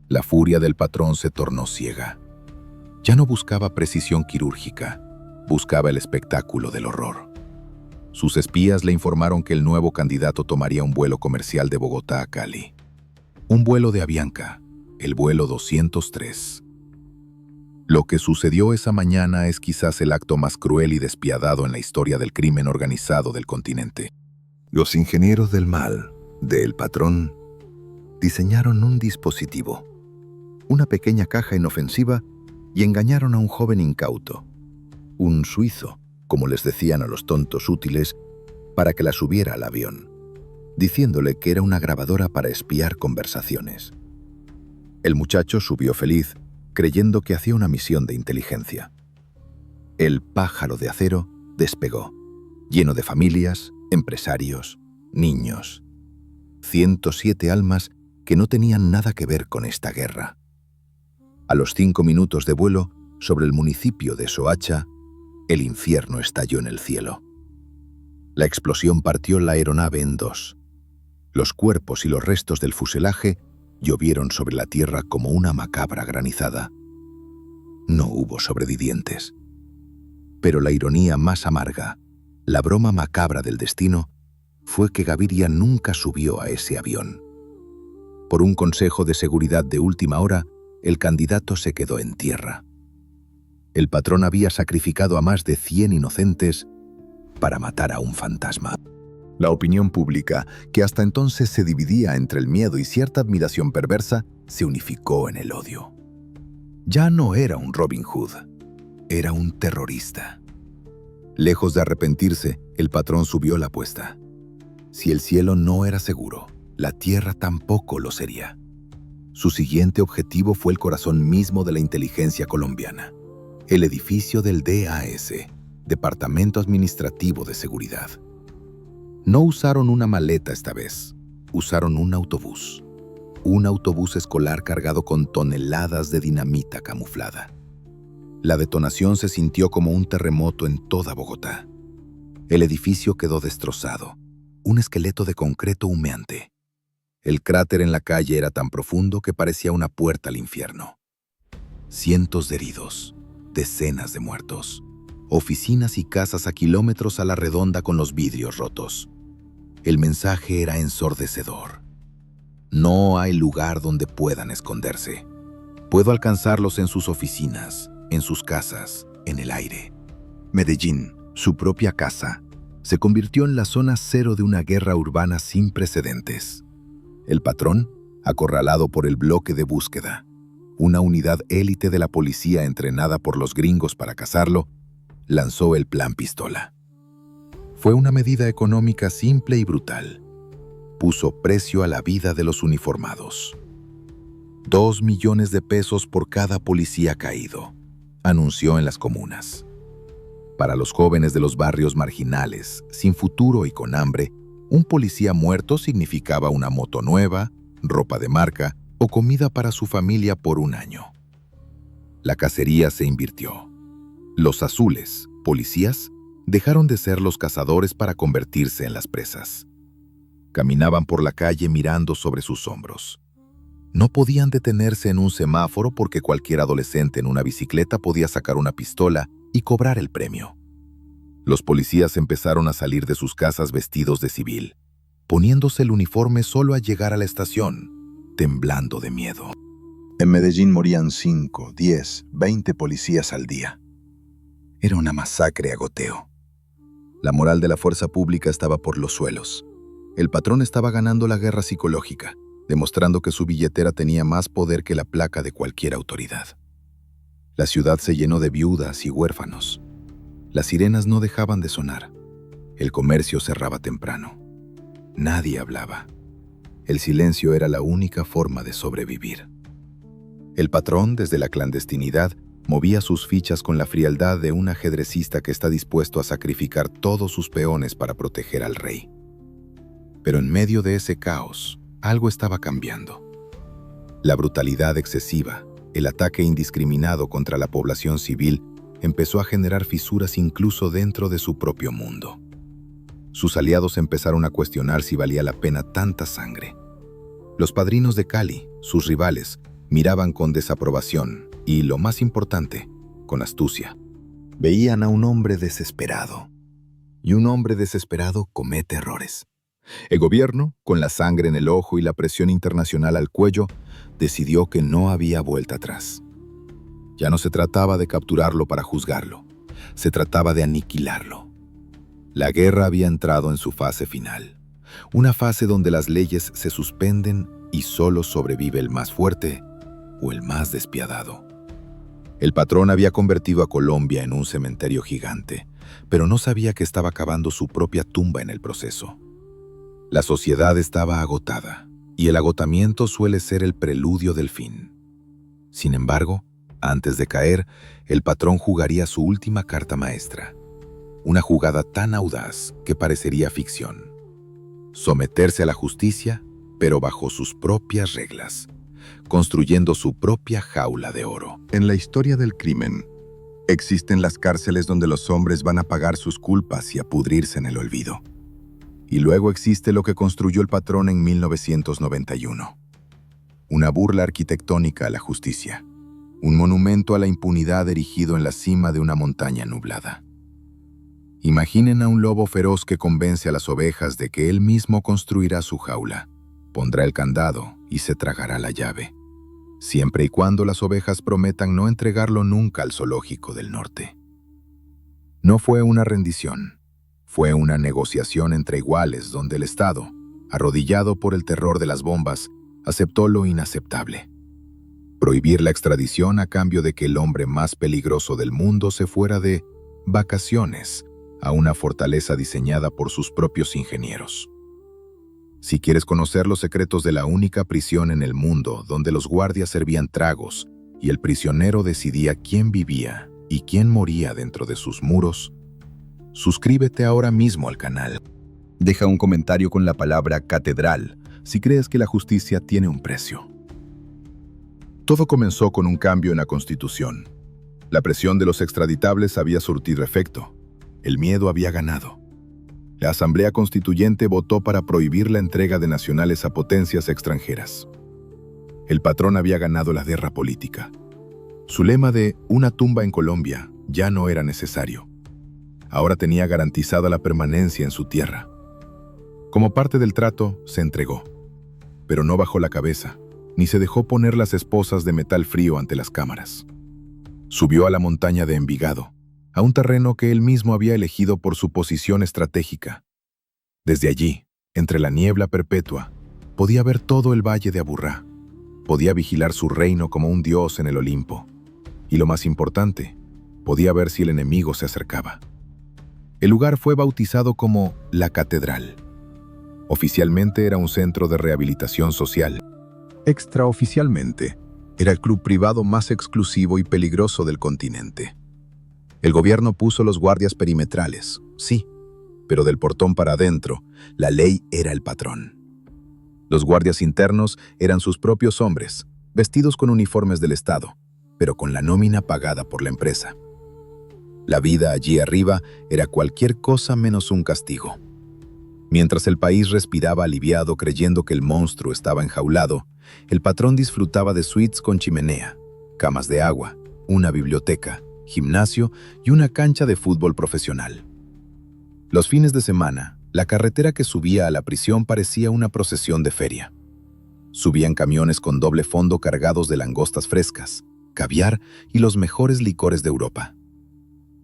La furia del patrón se tornó ciega. Ya no buscaba precisión quirúrgica, buscaba el espectáculo del horror. Sus espías le informaron que el nuevo candidato tomaría un vuelo comercial de Bogotá a Cali. Un vuelo de Avianca, el vuelo 203. Lo que sucedió esa mañana es quizás el acto más cruel y despiadado en la historia del crimen organizado del continente. Los ingenieros del mal, del patrón, diseñaron un dispositivo, una pequeña caja inofensiva, y engañaron a un joven incauto, un suizo, como les decían a los tontos útiles, para que la subiera al avión, diciéndole que era una grabadora para espiar conversaciones. El muchacho subió feliz, creyendo que hacía una misión de inteligencia. El pájaro de acero despegó, lleno de familias, empresarios, niños. 107 almas que no tenían nada que ver con esta guerra. A los 5 minutos de vuelo, sobre el municipio de Soacha, el infierno estalló en el cielo. La explosión partió la aeronave en dos. Los cuerpos y los restos del fuselaje llovieron sobre la tierra como una macabra granizada. No hubo sobrevivientes. Pero la ironía más amarga, la broma macabra del destino, fue que Gaviria nunca subió a ese avión. Por un consejo de seguridad de última hora, el candidato se quedó en tierra. El patrón había sacrificado a más de 100 inocentes para matar a un fantasma. La opinión pública, que hasta entonces se dividía entre el miedo y cierta admiración perversa, se unificó en el odio. Ya no era un Robin Hood, era un terrorista. Lejos de arrepentirse, el patrón subió la apuesta. Si el cielo no era seguro, la tierra tampoco lo sería. Su siguiente objetivo fue el corazón mismo de la inteligencia colombiana, el edificio del DAS, Departamento Administrativo de Seguridad. No usaron una maleta esta vez, usaron un autobús escolar cargado con toneladas de dinamita camuflada. La detonación se sintió como un terremoto en toda Bogotá. El edificio quedó destrozado, un esqueleto de concreto humeante. El cráter en la calle era tan profundo que parecía una puerta al infierno. Cientos de heridos, decenas de muertos, oficinas y casas a kilómetros a la redonda con los vidrios rotos. El mensaje era ensordecedor. No hay lugar donde puedan esconderse. Puedo alcanzarlos en sus oficinas, en sus casas, en el aire. Medellín, su propia casa, se convirtió en la zona cero de una guerra urbana sin precedentes. El patrón, acorralado por el bloque de búsqueda, una unidad élite de la policía entrenada por los gringos para cazarlo, lanzó el Plan Pistola. Fue una medida económica simple y brutal. Puso precio a la vida de los uniformados. 2 millones de pesos por cada policía caído, anunció en las comunas. Para los jóvenes de los barrios marginales, sin futuro y con hambre, un policía muerto significaba una moto nueva, ropa de marca o comida para su familia por un año. La cacería se invirtió. Los azules, policías, dejaron de ser los cazadores para convertirse en las presas. Caminaban por la calle mirando sobre sus hombros. No podían detenerse en un semáforo porque cualquier adolescente en una bicicleta podía sacar una pistola y cobrar el premio. Los policías empezaron a salir de sus casas vestidos de civil, poniéndose el uniforme solo al llegar a la estación, temblando de miedo. En Medellín morían 5, 10, 20 policías al día. Era una masacre a goteo. La moral de la fuerza pública estaba por los suelos. El patrón estaba ganando la guerra psicológica, demostrando que su billetera tenía más poder que la placa de cualquier autoridad. La ciudad se llenó de viudas y huérfanos. Las sirenas no dejaban de sonar. El comercio cerraba temprano. Nadie hablaba. El silencio era la única forma de sobrevivir. El patrón, desde la clandestinidad, movía sus fichas con la frialdad de un ajedrecista que está dispuesto a sacrificar todos sus peones para proteger al rey. Pero en medio de ese caos, algo estaba cambiando. La brutalidad excesiva, el ataque indiscriminado contra la población civil, empezó a generar fisuras incluso dentro de su propio mundo. Sus aliados empezaron a cuestionar si valía la pena tanta sangre. Los padrinos de Cali, sus rivales, miraban con desaprobación y, lo más importante, con astucia. Veían a un hombre desesperado. Y un hombre desesperado comete errores. El gobierno, con la sangre en el ojo y la presión internacional al cuello, decidió que no había vuelta atrás. Ya no se trataba de capturarlo para juzgarlo, se trataba de aniquilarlo. La guerra había entrado en su fase final, una fase donde las leyes se suspenden y solo sobrevive el más fuerte o el más despiadado. El patrón había convertido a Colombia en un cementerio gigante, pero no sabía que estaba cavando su propia tumba en el proceso. La sociedad estaba agotada, y el agotamiento suele ser el preludio del fin. Sin embargo, antes de caer, el patrón jugaría su última carta maestra. Una jugada tan audaz que parecería ficción. Someterse a la justicia, pero bajo sus propias reglas, construyendo su propia jaula de oro. En la historia del crimen, existen las cárceles donde los hombres van a pagar sus culpas y a pudrirse en el olvido. Y luego existe lo que construyó el patrón en 1991. Una burla arquitectónica a la justicia. Un monumento a la impunidad erigido en la cima de una montaña nublada. Imaginen a un lobo feroz que convence a las ovejas de que él mismo construirá su jaula, pondrá el candado y se tragará la llave, siempre y cuando las ovejas prometan no entregarlo nunca al zoológico del norte. No fue una rendición, fue una negociación entre iguales donde el Estado, arrodillado por el terror de las bombas, aceptó lo inaceptable. Prohibir la extradición a cambio de que el hombre más peligroso del mundo se fuera de vacaciones a una fortaleza diseñada por sus propios ingenieros. Si quieres conocer los secretos de la única prisión en el mundo donde los guardias servían tragos y el prisionero decidía quién vivía y quién moría dentro de sus muros, suscríbete ahora mismo al canal. Deja un comentario con la palabra catedral si crees que la justicia tiene un precio. Todo comenzó con un cambio en la Constitución. La presión de los extraditables había surtido efecto. El miedo había ganado. La Asamblea Constituyente votó para prohibir la entrega de nacionales a potencias extranjeras. El patrón había ganado la guerra política. Su lema de «una tumba en Colombia» ya no era necesario. Ahora tenía garantizada la permanencia en su tierra. Como parte del trato, se entregó. Pero no bajó la cabeza, ni se dejó poner las esposas de metal frío ante las cámaras. Subió a la montaña de Envigado, a un terreno que él mismo había elegido por su posición estratégica. Desde allí, entre la niebla perpetua, podía ver todo el valle de Aburrá. Podía vigilar su reino como un dios en el Olimpo. Y lo más importante, podía ver si el enemigo se acercaba. El lugar fue bautizado como La Catedral. Oficialmente era un centro de rehabilitación social. Extraoficialmente, era el club privado más exclusivo y peligroso del continente. El gobierno puso los guardias perimetrales, sí, pero del portón para adentro, la ley era el patrón. Los guardias internos eran sus propios hombres, vestidos con uniformes del Estado, pero con la nómina pagada por la empresa. La vida allí arriba era cualquier cosa menos un castigo. Mientras el país respiraba aliviado creyendo que el monstruo estaba enjaulado, el patrón disfrutaba de suites con chimenea, camas de agua, una biblioteca, gimnasio y una cancha de fútbol profesional. Los fines de semana, la carretera que subía a la prisión parecía una procesión de feria. Subían camiones con doble fondo cargados de langostas frescas, caviar y los mejores licores de Europa.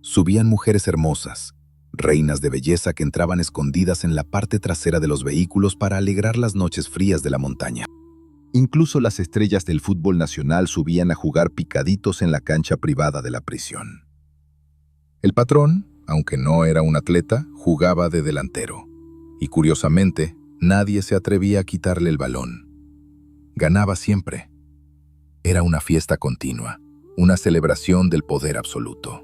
Subían mujeres hermosas, reinas de belleza que entraban escondidas en la parte trasera de los vehículos para alegrar las noches frías de la montaña. Incluso las estrellas del fútbol nacional subían a jugar picaditos en la cancha privada de la prisión. El patrón, aunque no era un atleta, jugaba de delantero. Y curiosamente, nadie se atrevía a quitarle el balón. Ganaba siempre. Era una fiesta continua, una celebración del poder absoluto.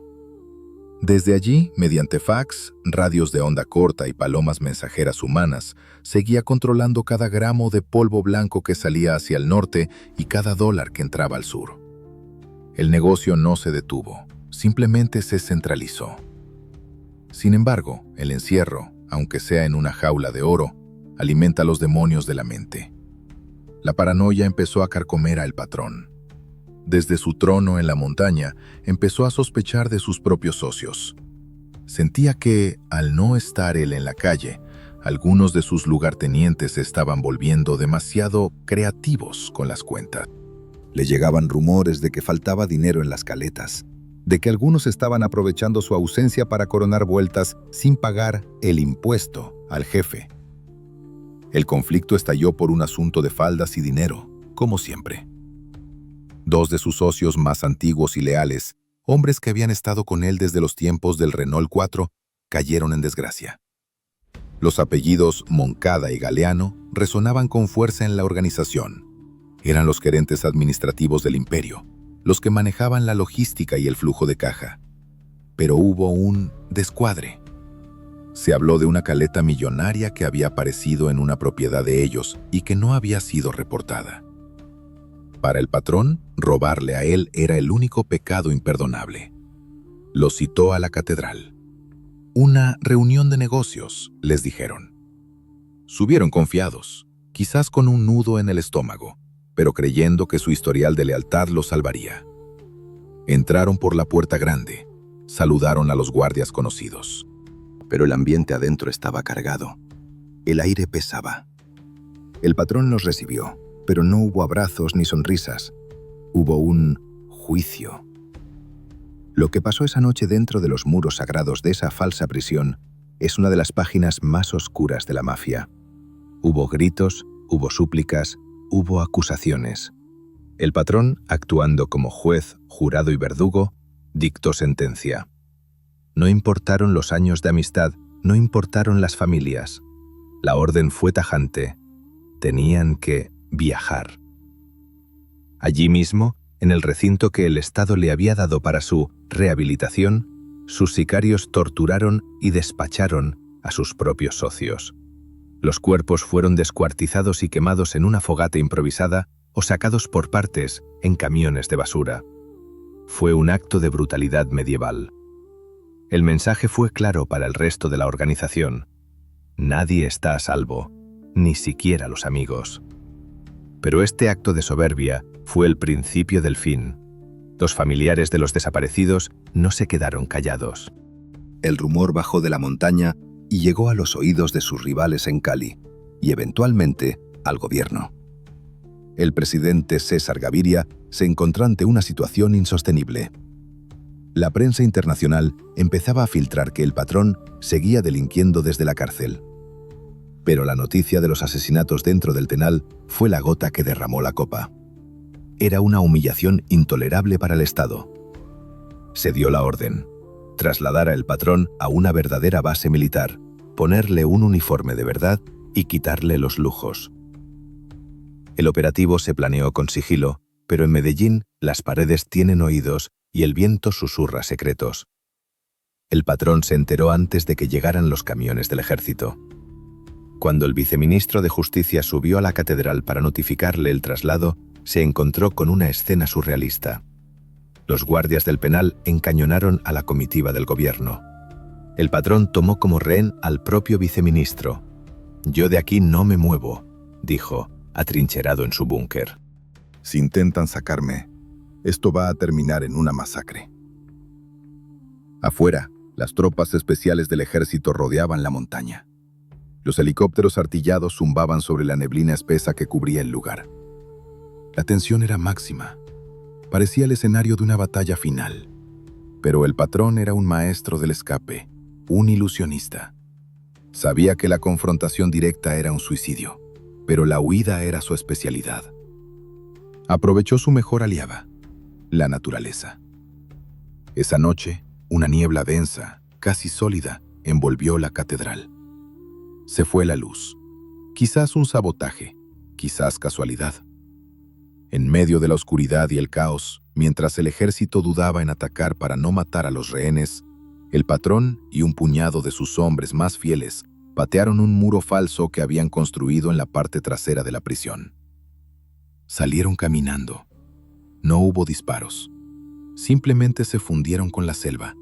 Desde allí, mediante fax, radios de onda corta y palomas mensajeras humanas, seguía controlando cada gramo de polvo blanco que salía hacia el norte y cada dólar que entraba al sur. El negocio no se detuvo, simplemente se centralizó. Sin embargo, el encierro, aunque sea en una jaula de oro, alimenta a los demonios de la mente. La paranoia empezó a carcomer al patrón. Desde su trono en la montaña, empezó a sospechar de sus propios socios. Sentía que, al no estar él en la calle, algunos de sus lugartenientes se estaban volviendo demasiado creativos con las cuentas. Le llegaban rumores de que faltaba dinero en las caletas, de que algunos estaban aprovechando su ausencia para coronar vueltas sin pagar el impuesto al jefe. El conflicto estalló por un asunto de faldas y dinero, como siempre. Dos de sus socios más antiguos y leales, hombres que habían estado con él desde los tiempos del Renault 4, cayeron en desgracia. Los apellidos Moncada y Galeano resonaban con fuerza en la organización. Eran los gerentes administrativos del imperio, los que manejaban la logística y el flujo de caja. Pero hubo un descuadre. Se habló de una caleta millonaria que había aparecido en una propiedad de ellos y que no había sido reportada. Para el patrón, robarle a él era el único pecado imperdonable. Lo citó a la catedral. Una reunión de negocios, les dijeron. Subieron confiados, quizás con un nudo en el estómago, pero creyendo que su historial de lealtad los salvaría. Entraron por la puerta grande, saludaron a los guardias conocidos. Pero el ambiente adentro estaba cargado. El aire pesaba. El patrón los recibió, pero no hubo abrazos ni sonrisas. Hubo un juicio. Lo que pasó esa noche dentro de los muros sagrados de esa falsa prisión es una de las páginas más oscuras de la mafia. Hubo gritos, hubo súplicas, hubo acusaciones. El patrón, actuando como juez, jurado y verdugo, dictó sentencia. No importaron los años de amistad, no importaron las familias. La orden fue tajante. Tenían que viajar. Allí mismo, en el recinto que el Estado le había dado para su rehabilitación, sus sicarios torturaron y despacharon a sus propios socios. Los cuerpos fueron descuartizados y quemados en una fogata improvisada o sacados por partes en camiones de basura. Fue un acto de brutalidad medieval. El mensaje fue claro para el resto de la organización. Nadie está a salvo, ni siquiera los amigos. Pero este acto de soberbia fue el principio del fin. Los familiares de los desaparecidos no se quedaron callados. El rumor bajó de la montaña y llegó a los oídos de sus rivales en Cali, y eventualmente al gobierno. El presidente César Gaviria se encontró ante una situación insostenible. La prensa internacional empezaba a filtrar que el patrón seguía delinquiendo desde la cárcel. Pero la noticia de los asesinatos dentro del Tenal fue la gota que derramó la copa. Era una humillación intolerable para el Estado. Se dio la orden: trasladar al patrón a una verdadera base militar, ponerle un uniforme de verdad y quitarle los lujos. El operativo se planeó con sigilo, pero en Medellín las paredes tienen oídos y el viento susurra secretos. El patrón se enteró antes de que llegaran los camiones del ejército. Cuando el viceministro de Justicia subió a la catedral para notificarle el traslado, se encontró con una escena surrealista. Los guardias del penal encañonaron a la comitiva del gobierno. El patrón tomó como rehén al propio viceministro. «Yo de aquí no me muevo», dijo, atrincherado en su búnker. Si intentan sacarme, esto va a terminar en una masacre. Afuera, las tropas especiales del ejército rodeaban la montaña. Los helicópteros artillados zumbaban sobre la neblina espesa que cubría el lugar. La tensión era máxima. Parecía el escenario de una batalla final. Pero el patrón era un maestro del escape. un ilusionista. Sabía que la confrontación directa era un suicidio, pero la huida era su especialidad. Aprovechó su mejor aliada, la naturaleza. Esa noche, una niebla densa, casi sólida, envolvió la catedral. Se fue la luz. Quizás un sabotaje, quizás casualidad. En medio de la oscuridad y el caos, mientras el ejército dudaba en atacar para no matar a los rehenes, el patrón y un puñado de sus hombres más fieles patearon un muro falso que habían construido en la parte trasera de la prisión. Salieron caminando. No hubo disparos. Simplemente se fundieron con la selva,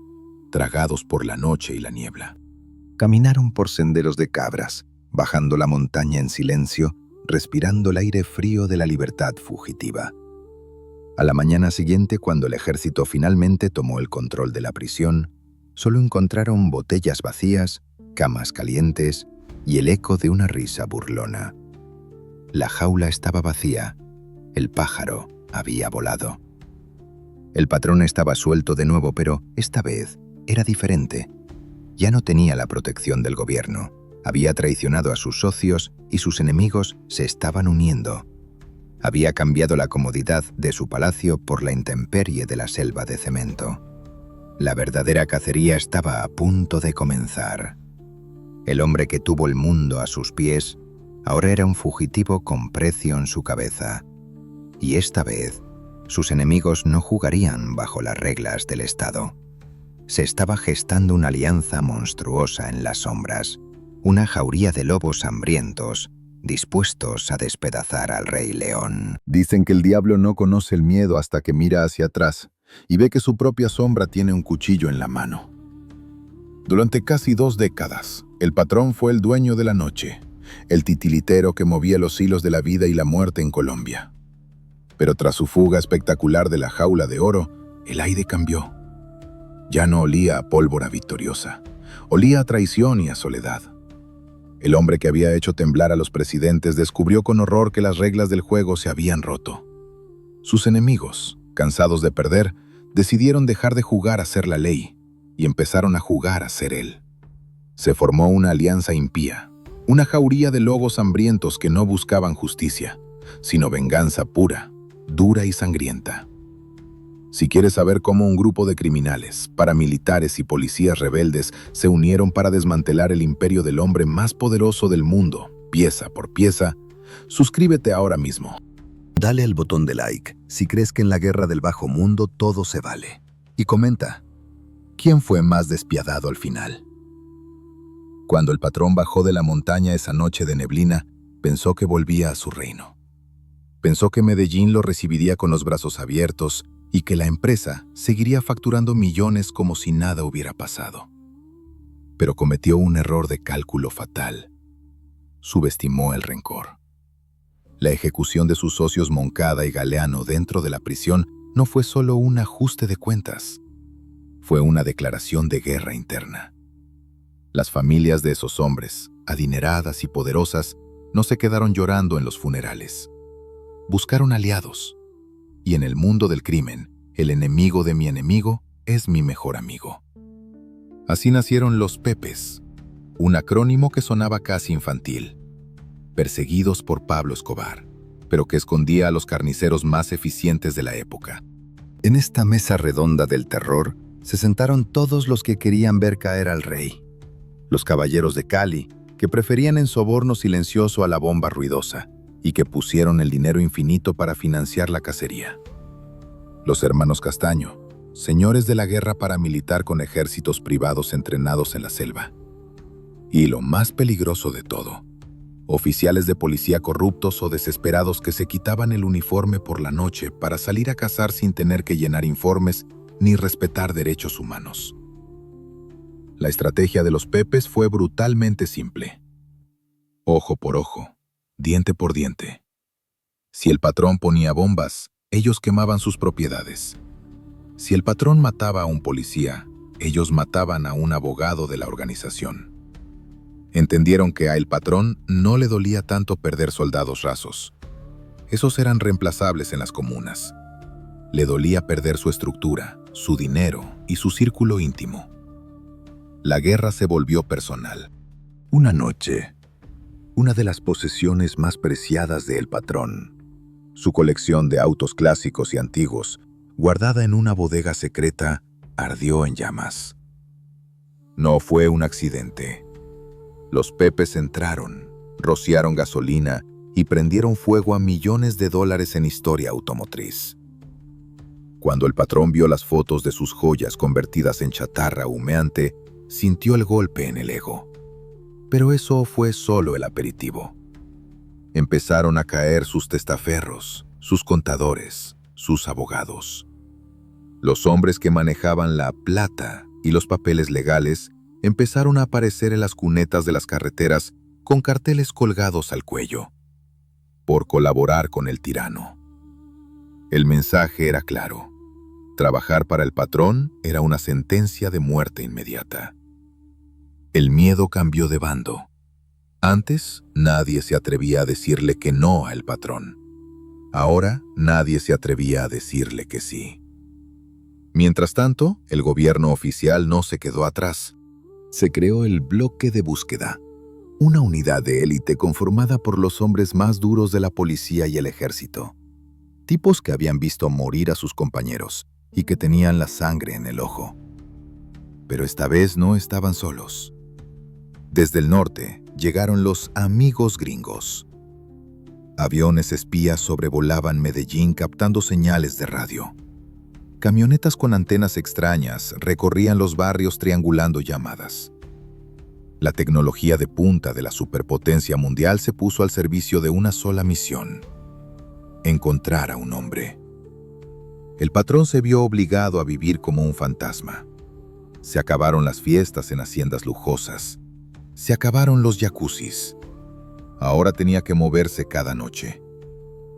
tragados por la noche y la niebla. Caminaron por senderos de cabras, bajando la montaña en silencio, respirando el aire frío de la libertad fugitiva. A la mañana siguiente, cuando el ejército finalmente tomó el control de la prisión, solo encontraron botellas vacías, camas calientes y el eco de una risa burlona. La jaula estaba vacía. El pájaro había volado. El patrón estaba suelto de nuevo, pero esta vez era diferente. Ya no tenía la protección del gobierno. Había traicionado a sus socios y sus enemigos se estaban uniendo. Había cambiado la comodidad de su palacio por la intemperie de la selva de cemento. La verdadera cacería estaba a punto de comenzar. El hombre que tuvo el mundo a sus pies ahora era un fugitivo con precio en su cabeza. Y esta vez, sus enemigos no jugarían bajo las reglas del Estado. Se estaba gestando una alianza monstruosa en las sombras, una jauría de lobos hambrientos, dispuestos a despedazar al Rey León. Dicen que el diablo no conoce el miedo hasta que mira hacia atrás y ve que su propia sombra tiene un cuchillo en la mano. Durante casi 2 décadas, el patrón fue el dueño de la noche, el titiritero que movía los hilos de la vida y la muerte en Colombia. Pero tras su fuga espectacular de la jaula de oro, el aire cambió. Ya no olía a pólvora victoriosa, olía a traición y a soledad. El hombre que había hecho temblar a los presidentes descubrió con horror que las reglas del juego se habían roto. Sus enemigos, cansados de perder, decidieron dejar de jugar a ser la ley y empezaron a jugar a ser él. Se formó una alianza impía, una jauría de lobos hambrientos que no buscaban justicia, sino venganza pura, dura y sangrienta. Si quieres saber cómo un grupo de criminales, paramilitares y policías rebeldes se unieron para desmantelar el imperio del hombre más poderoso del mundo, pieza por pieza, suscríbete ahora mismo. Dale al botón de like si crees que en la guerra del bajo mundo todo se vale. Y comenta, ¿quién fue más despiadado al final? Cuando el patrón bajó de la montaña esa noche de neblina, pensó que volvía a su reino. Pensó que Medellín lo recibiría con los brazos abiertos y que la empresa seguiría facturando millones como si nada hubiera pasado. Pero cometió un error de cálculo fatal. Subestimó el rencor. La ejecución de sus socios Moncada y Galeano dentro de la prisión no fue solo un ajuste de cuentas. Fue una declaración de guerra interna. Las familias de esos hombres, adineradas y poderosas, no se quedaron llorando en los funerales. Buscaron aliados. Y en el mundo del crimen, el enemigo de mi enemigo es mi mejor amigo. Así nacieron los Pepes, un acrónimo que sonaba casi infantil, perseguidos por Pablo Escobar, pero que escondía a los carniceros más eficientes de la época. En esta mesa redonda del terror se sentaron todos los que querían ver caer al rey. Los caballeros de Cali, que preferían el soborno silencioso a la bomba ruidosa, y que pusieron el dinero infinito para financiar la cacería. Los hermanos Castaño, señores de la guerra paramilitar con ejércitos privados entrenados en la selva. Y lo más peligroso de todo, oficiales de policía corruptos o desesperados que se quitaban el uniforme por la noche para salir a cazar sin tener que llenar informes ni respetar derechos humanos. La estrategia de los Pepes fue brutalmente simple. Ojo por ojo, diente por diente. Si el patrón ponía bombas, ellos quemaban sus propiedades. Si el patrón mataba a un policía, ellos mataban a un abogado de la organización. Entendieron que a el patrón no le dolía tanto perder soldados rasos. Esos eran reemplazables en las comunas. Le dolía perder su estructura, su dinero y su círculo íntimo. La guerra se volvió personal. Una noche, una de las posesiones más preciadas de El Patrón, su colección de autos clásicos y antiguos, guardada en una bodega secreta, ardió en llamas. No fue un accidente. Los Pepes entraron, rociaron gasolina y prendieron fuego a millones de dólares en historia automotriz. Cuando el patrón vio las fotos de sus joyas convertidas en chatarra humeante, sintió el golpe en el ego. Pero eso fue solo el aperitivo. Empezaron a caer sus testaferros, sus contadores, sus abogados. Los hombres que manejaban la plata y los papeles legales empezaron a aparecer en las cunetas de las carreteras con carteles colgados al cuello, por colaborar con el tirano. El mensaje era claro. Trabajar para el patrón era una sentencia de muerte inmediata. El miedo cambió de bando. Antes, nadie se atrevía a decirle que no al patrón. Ahora, nadie se atrevía a decirle que sí. Mientras tanto, el gobierno oficial no se quedó atrás. Se creó el Bloque de Búsqueda, una unidad de élite conformada por los hombres más duros de la policía y el ejército. Tipos que habían visto morir a sus compañeros y que tenían la sangre en el ojo. Pero esta vez no estaban solos. Desde el norte llegaron los amigos gringos. Aviones espías sobrevolaban Medellín captando señales de radio. Camionetas con antenas extrañas recorrían los barrios triangulando llamadas. La tecnología de punta de la superpotencia mundial se puso al servicio de una sola misión: encontrar a un hombre. El patrón se vio obligado a vivir como un fantasma. Se acabaron las fiestas en haciendas lujosas. Se acabaron los jacuzzis. Ahora tenía que moverse cada noche.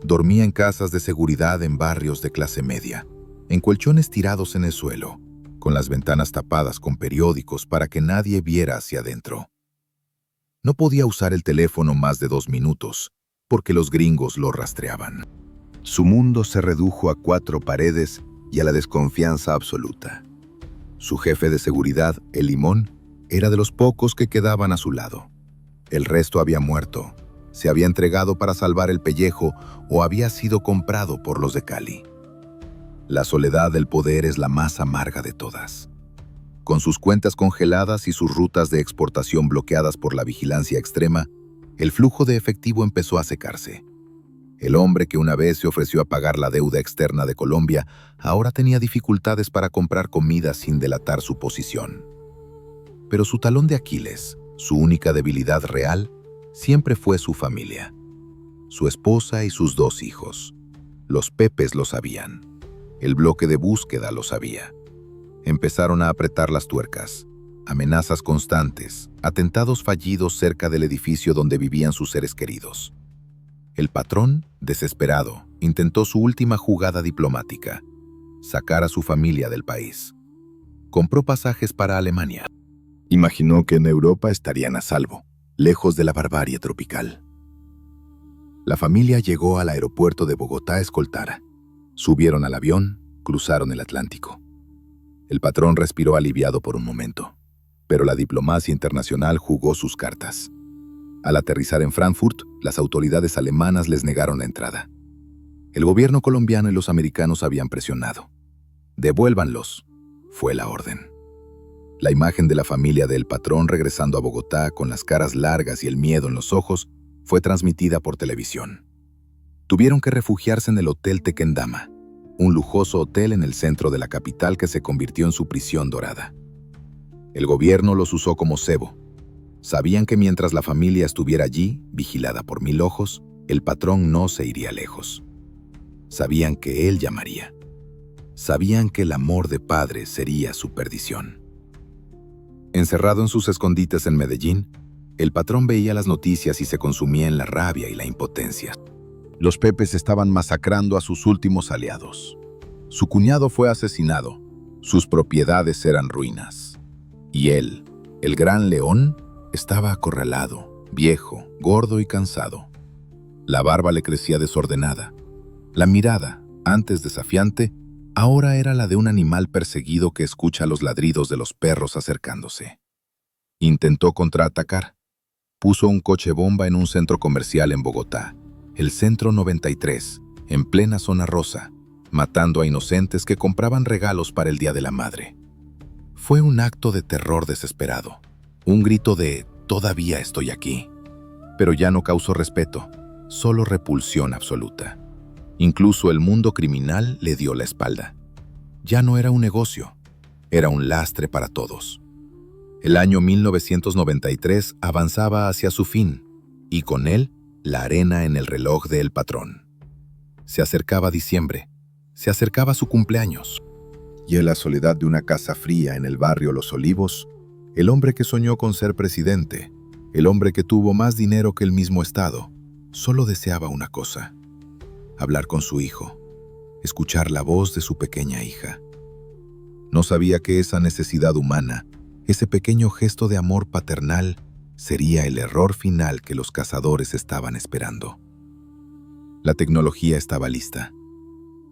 Dormía en casas de seguridad en barrios de clase media, en colchones tirados en el suelo, con las ventanas tapadas con periódicos para que nadie viera hacia adentro. No podía usar el teléfono más de 2 minutos, porque los gringos lo rastreaban. Su mundo se redujo a 4 paredes y a la desconfianza absoluta. Su jefe de seguridad, el Limón, era de los pocos que quedaban a su lado. El resto había muerto, se había entregado para salvar el pellejo o había sido comprado por los de Cali. La soledad del poder es la más amarga de todas. Con sus cuentas congeladas y sus rutas de exportación bloqueadas por la vigilancia extrema, el flujo de efectivo empezó a secarse. El hombre que una vez se ofreció a pagar la deuda externa de Colombia, ahora tenía dificultades para comprar comida sin delatar su posición. Pero su talón de Aquiles, su única debilidad real, siempre fue su familia. Su esposa y sus 2 hijos. Los Pepes lo sabían. El bloque de búsqueda lo sabía. Empezaron a apretar las tuercas. Amenazas constantes, atentados fallidos cerca del edificio donde vivían sus seres queridos. El patrón, desesperado, intentó su última jugada diplomática: sacar a su familia del país. Compró pasajes para Alemania. Imaginó que en Europa estarían a salvo, lejos de la barbarie tropical. La familia llegó al aeropuerto de Bogotá escoltada. Subieron al avión, cruzaron el Atlántico. El patrón respiró aliviado por un momento, pero la diplomacia internacional jugó sus cartas. Al aterrizar en Frankfurt, las autoridades alemanas les negaron la entrada. El gobierno colombiano y los americanos habían presionado. «Devuélvanlos», fue la orden. La imagen de la familia del patrón regresando a Bogotá con las caras largas y el miedo en los ojos fue transmitida por televisión. Tuvieron que refugiarse en el Hotel Tequendama, un lujoso hotel en el centro de la capital que se convirtió en su prisión dorada. El gobierno los usó como cebo. Sabían que mientras la familia estuviera allí, vigilada por 1000 ojos, el patrón no se iría lejos. Sabían que él llamaría. Sabían que el amor de padre sería su perdición. Encerrado en sus escondites en Medellín, el patrón veía las noticias y se consumía en la rabia y la impotencia. Los Pepes estaban masacrando a sus últimos aliados. Su cuñado fue asesinado. Sus propiedades eran ruinas. Y él, el gran león, estaba acorralado, viejo, gordo y cansado. La barba le crecía desordenada. La mirada, antes desafiante, ahora era la de un animal perseguido que escucha los ladridos de los perros acercándose. Intentó contraatacar. Puso un coche bomba en un centro comercial en Bogotá, el Centro 93, en plena zona rosa, matando a inocentes que compraban regalos para el Día de la Madre. Fue un acto de terror desesperado, un grito de «todavía estoy aquí». Pero ya no causó respeto, solo repulsión absoluta. Incluso el mundo criminal le dio la espalda. Ya no era un negocio, era un lastre para todos. El año 1993 avanzaba hacia su fin, y con él, la arena en el reloj de El Patrón. Se acercaba diciembre, se acercaba su cumpleaños. Y en la soledad de una casa fría en el barrio Los Olivos, el hombre que soñó con ser presidente, el hombre que tuvo más dinero que el mismo Estado, solo deseaba una cosa: hablar con su hijo, escuchar la voz de su pequeña hija. No sabía que esa necesidad humana, ese pequeño gesto de amor paternal, sería el error final que los cazadores estaban esperando. La tecnología estaba lista.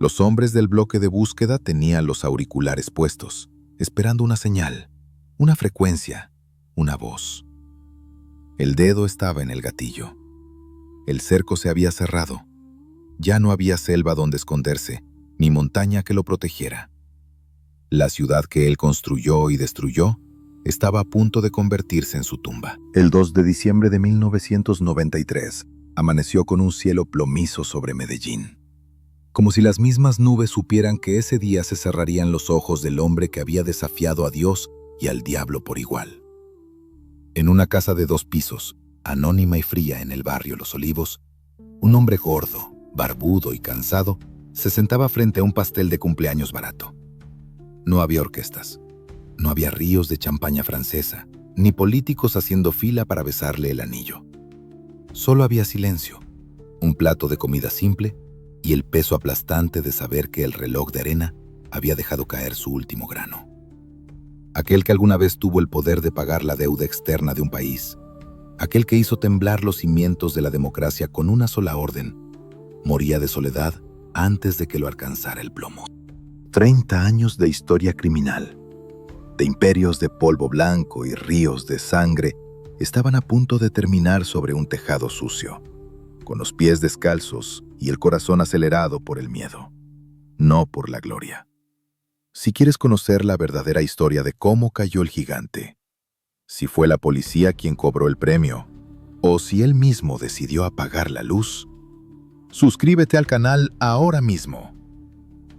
Los hombres del bloque de búsqueda tenían los auriculares puestos, esperando una señal, una frecuencia, una voz. El dedo estaba en el gatillo. El cerco se había cerrado. Ya no había selva donde esconderse, ni montaña que lo protegiera. La ciudad que él construyó y destruyó estaba a punto de convertirse en su tumba. El 2 de diciembre de 1993 amaneció con un cielo plomizo sobre Medellín. Como si las mismas nubes supieran que ese día se cerrarían los ojos del hombre que había desafiado a Dios y al diablo por igual. En una casa de 2 pisos, anónima y fría en el barrio Los Olivos, un hombre gordo, barbudo y cansado se sentaba frente a un pastel de cumpleaños barato. No había orquestas, no había ríos de champaña francesa, ni políticos haciendo fila para besarle el anillo. Solo había silencio, un plato de comida simple y el peso aplastante de saber que el reloj de arena había dejado caer su último grano. Aquel que alguna vez tuvo el poder de pagar la deuda externa de un país, aquel que hizo temblar los cimientos de la democracia con una sola orden, moría de soledad antes de que lo alcanzara el plomo. 30 años de historia criminal, de imperios de polvo blanco y ríos de sangre, estaban a punto de terminar sobre un tejado sucio, con los pies descalzos y el corazón acelerado por el miedo, no por la gloria. Si quieres conocer la verdadera historia de cómo cayó el gigante, si fue la policía quien cobró el premio, o si él mismo decidió apagar la luz, suscríbete al canal ahora mismo.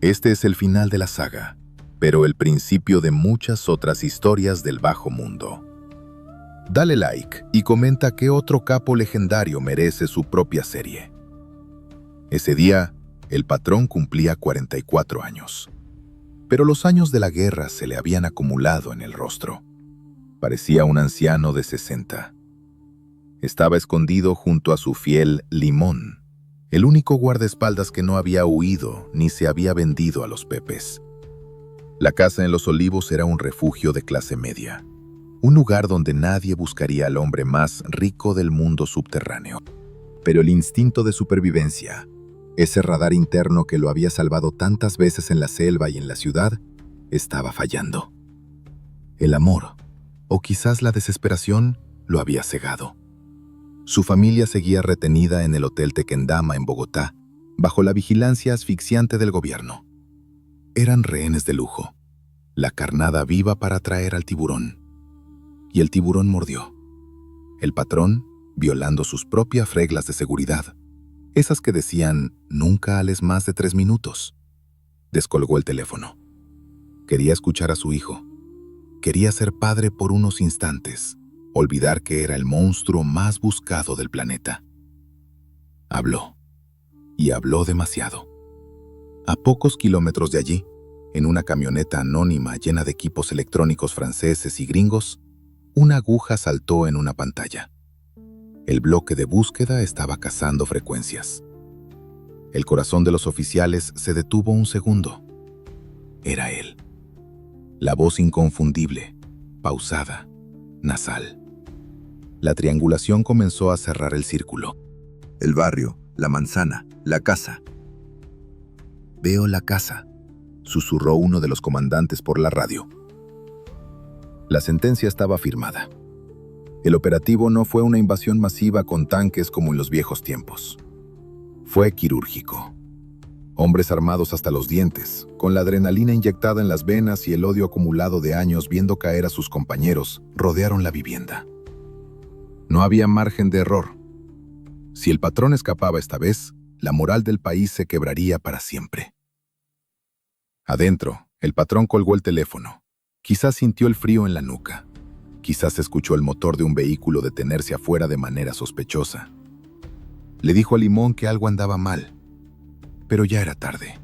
Este es el final de la saga, pero el principio de muchas otras historias del bajo mundo. Dale like y comenta qué otro capo legendario merece su propia serie. Ese día, el patrón cumplía 44 años. Pero los años de la guerra se le habían acumulado en el rostro. Parecía un anciano de 60. Estaba escondido junto a su fiel Limón, el único guardaespaldas que no había huido ni se había vendido a los Pepes. La casa en Los Olivos era un refugio de clase media, un lugar donde nadie buscaría al hombre más rico del mundo subterráneo. Pero el instinto de supervivencia, ese radar interno que lo había salvado tantas veces en la selva y en la ciudad, estaba fallando. El amor, o quizás la desesperación, lo había cegado. Su familia seguía retenida en el Hotel Tequendama en Bogotá, bajo la vigilancia asfixiante del gobierno. Eran rehenes de lujo, la carnada viva para atraer al tiburón. Y el tiburón mordió. El patrón, violando sus propias reglas de seguridad, esas que decían nunca ales más de 3 minutos, descolgó el teléfono. Quería escuchar a su hijo. Quería ser padre por unos instantes, olvidar que era el monstruo más buscado del planeta. Habló. Y habló demasiado. A pocos kilómetros de allí, en una camioneta anónima llena de equipos electrónicos franceses y gringos, una aguja saltó en una pantalla. El bloque de búsqueda estaba cazando frecuencias. El corazón de los oficiales se detuvo un segundo. Era él. La voz inconfundible, pausada, nasal. La triangulación comenzó a cerrar el círculo. El barrio, la manzana, la casa. «Veo la casa», susurró uno de los comandantes por la radio. La sentencia estaba firmada. El operativo no fue una invasión masiva con tanques como en los viejos tiempos. Fue quirúrgico. Hombres armados hasta los dientes, con la adrenalina inyectada en las venas y el odio acumulado de años viendo caer a sus compañeros, rodearon la vivienda. No había margen de error. Si el patrón escapaba esta vez, la moral del país se quebraría para siempre. Adentro, el patrón colgó el teléfono. Quizás sintió el frío en la nuca. Quizás escuchó el motor de un vehículo detenerse afuera de manera sospechosa. Le dijo a Limón que algo andaba mal, pero ya era tarde.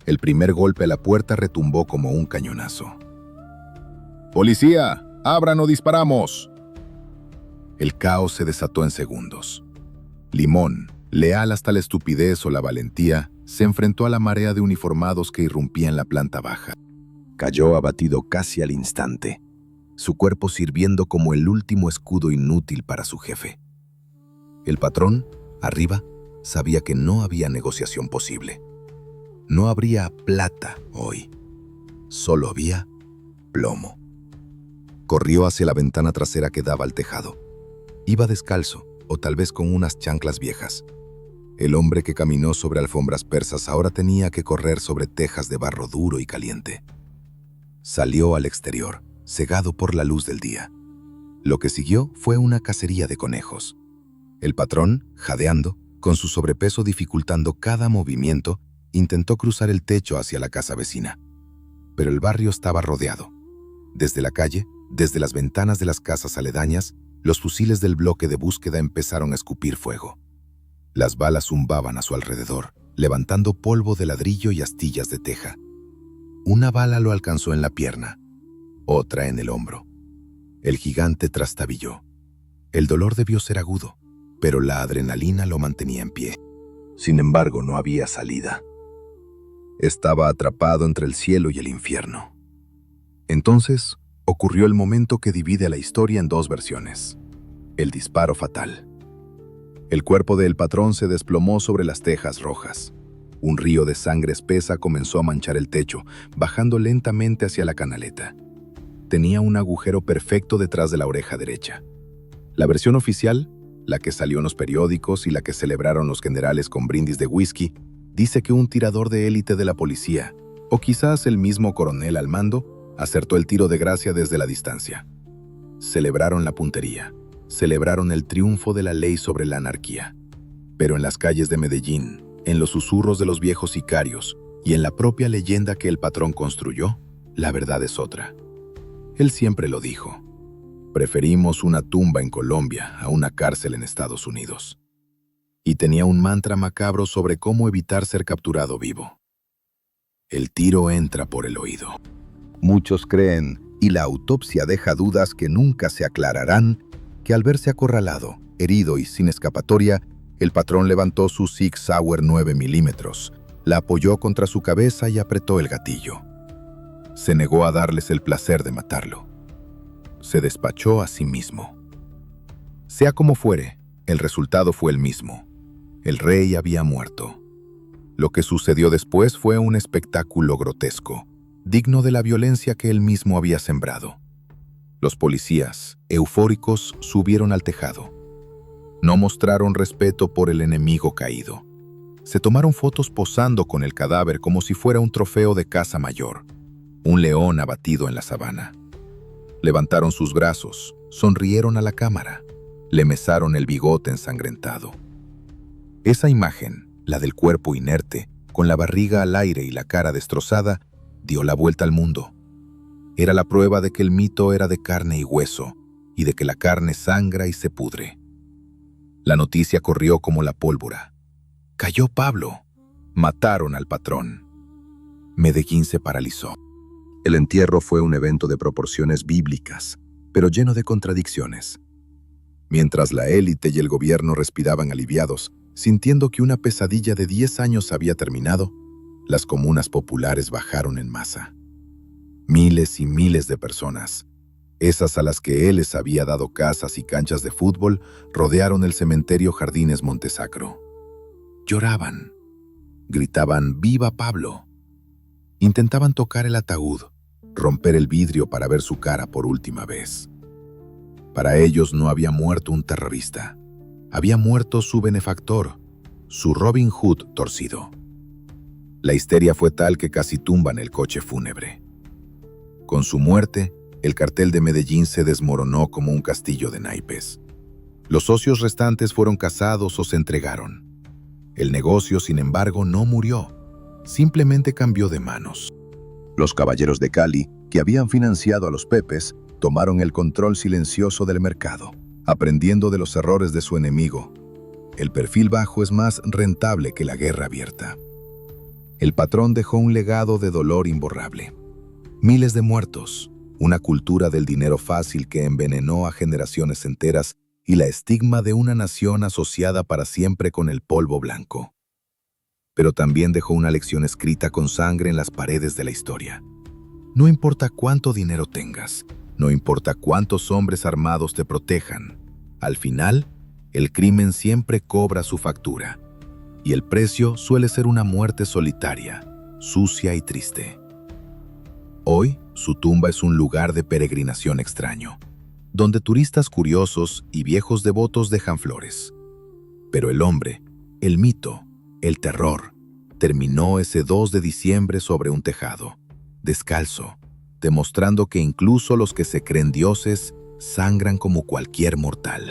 El primer golpe a la puerta retumbó como un cañonazo. ¡Policía! ¡Abran o disparamos! El caos se desató en segundos. Limón, leal hasta la estupidez o la valentía, se enfrentó a la marea de uniformados que irrumpía en la planta baja. Cayó abatido casi al instante, su cuerpo sirviendo como el último escudo inútil para su jefe. El patrón, arriba, sabía que no había negociación posible. No habría plata hoy. Solo había plomo. Corrió hacia la ventana trasera que daba al tejado. Iba descalzo, o tal vez con unas chanclas viejas. El hombre que caminó sobre alfombras persas ahora tenía que correr sobre tejas de barro duro y caliente. Salió al exterior, cegado por la luz del día. Lo que siguió fue una cacería de conejos. El patrón, jadeando, con su sobrepeso dificultando cada movimiento, intentó cruzar el techo hacia la casa vecina. Pero el barrio estaba rodeado. Desde la calle, desde las ventanas de las casas aledañas, los fusiles del bloque de búsqueda empezaron a escupir fuego. Las balas zumbaban a su alrededor, levantando polvo de ladrillo y astillas de teja. Una bala lo alcanzó en la pierna, otra en el hombro. El gigante trastabilló. El dolor debió ser agudo, pero la adrenalina lo mantenía en pie. Sin embargo, no había salida. Estaba atrapado entre el cielo y el infierno. Entonces, ocurrió el momento que divide a la historia en dos versiones. El disparo fatal. El cuerpo del patrón se desplomó sobre las tejas rojas. Un río de sangre espesa comenzó a manchar el techo, bajando lentamente hacia la canaleta. Tenía un agujero perfecto detrás de la oreja derecha. La versión oficial, la que salió en los periódicos y la que celebraron los generales con brindis de whisky, dice que un tirador de élite de la policía, o quizás el mismo coronel al mando, acertó el tiro de gracia desde la distancia. Celebraron la puntería, celebraron el triunfo de la ley sobre la anarquía. Pero en las calles de Medellín, en los susurros de los viejos sicarios y en la propia leyenda que el patrón construyó, la verdad es otra. Él siempre lo dijo. Preferimos una tumba en Colombia a una cárcel en Estados Unidos. Y tenía un mantra macabro sobre cómo evitar ser capturado vivo. El tiro entra por el oído. Muchos creen, y la autopsia deja dudas que nunca se aclararán, que al verse acorralado, herido y sin escapatoria, el patrón levantó su Sig Sauer 9 milímetros, la apoyó contra su cabeza y apretó el gatillo. Se negó a darles el placer de matarlo. Se despachó a sí mismo. Sea como fuere, el resultado fue el mismo. El rey había muerto. Lo que sucedió después fue un espectáculo grotesco, digno de la violencia que él mismo había sembrado. Los policías, eufóricos, subieron al tejado. No mostraron respeto por el enemigo caído. Se tomaron fotos posando con el cadáver como si fuera un trofeo de caza mayor, un león abatido en la sabana. Levantaron sus brazos, sonrieron a la cámara, le mesaron el bigote ensangrentado. Esa imagen, la del cuerpo inerte, con la barriga al aire y la cara destrozada, dio la vuelta al mundo. Era la prueba de que el mito era de carne y hueso, y de que la carne sangra y se pudre. La noticia corrió como la pólvora. Cayó Pablo. Mataron al patrón. Medellín se paralizó. El entierro fue un evento de proporciones bíblicas, pero lleno de contradicciones. Mientras la élite y el gobierno respiraban aliviados, sintiendo que una pesadilla de 10 años había terminado, las comunas populares bajaron en masa. Miles y miles de personas, esas a las que él les había dado casas y canchas de fútbol, rodearon el cementerio Jardines Montesacro. Lloraban, gritaban «¡Viva Pablo!». Intentaban tocar el ataúd, romper el vidrio para ver su cara por última vez. Para ellos no había muerto un terrorista. Había muerto su benefactor, su Robin Hood torcido. La histeria fue tal que casi tumban el coche fúnebre. Con su muerte, el cartel de Medellín se desmoronó como un castillo de naipes. Los socios restantes fueron casados o se entregaron. El negocio, sin embargo, no murió. Simplemente cambió de manos. Los caballeros de Cali, que habían financiado a los Pepes, tomaron el control silencioso del mercado, aprendiendo de los errores de su enemigo. El perfil bajo es más rentable que la guerra abierta. El patrón dejó un legado de dolor imborrable. Miles de muertos, una cultura del dinero fácil que envenenó a generaciones enteras y la estigma de una nación asociada para siempre con el polvo blanco. Pero también dejó una lección escrita con sangre en las paredes de la historia. No importa cuánto dinero tengas, no importa cuántos hombres armados te protejan, al final, el crimen siempre cobra su factura, y el precio suele ser una muerte solitaria, sucia y triste. Hoy, su tumba es un lugar de peregrinación extraño, donde turistas curiosos y viejos devotos dejan flores. Pero el hombre, el mito, el terror, terminó ese 2 de diciembre sobre un tejado, descalzo, demostrando que incluso los que se creen dioses sangran como cualquier mortal.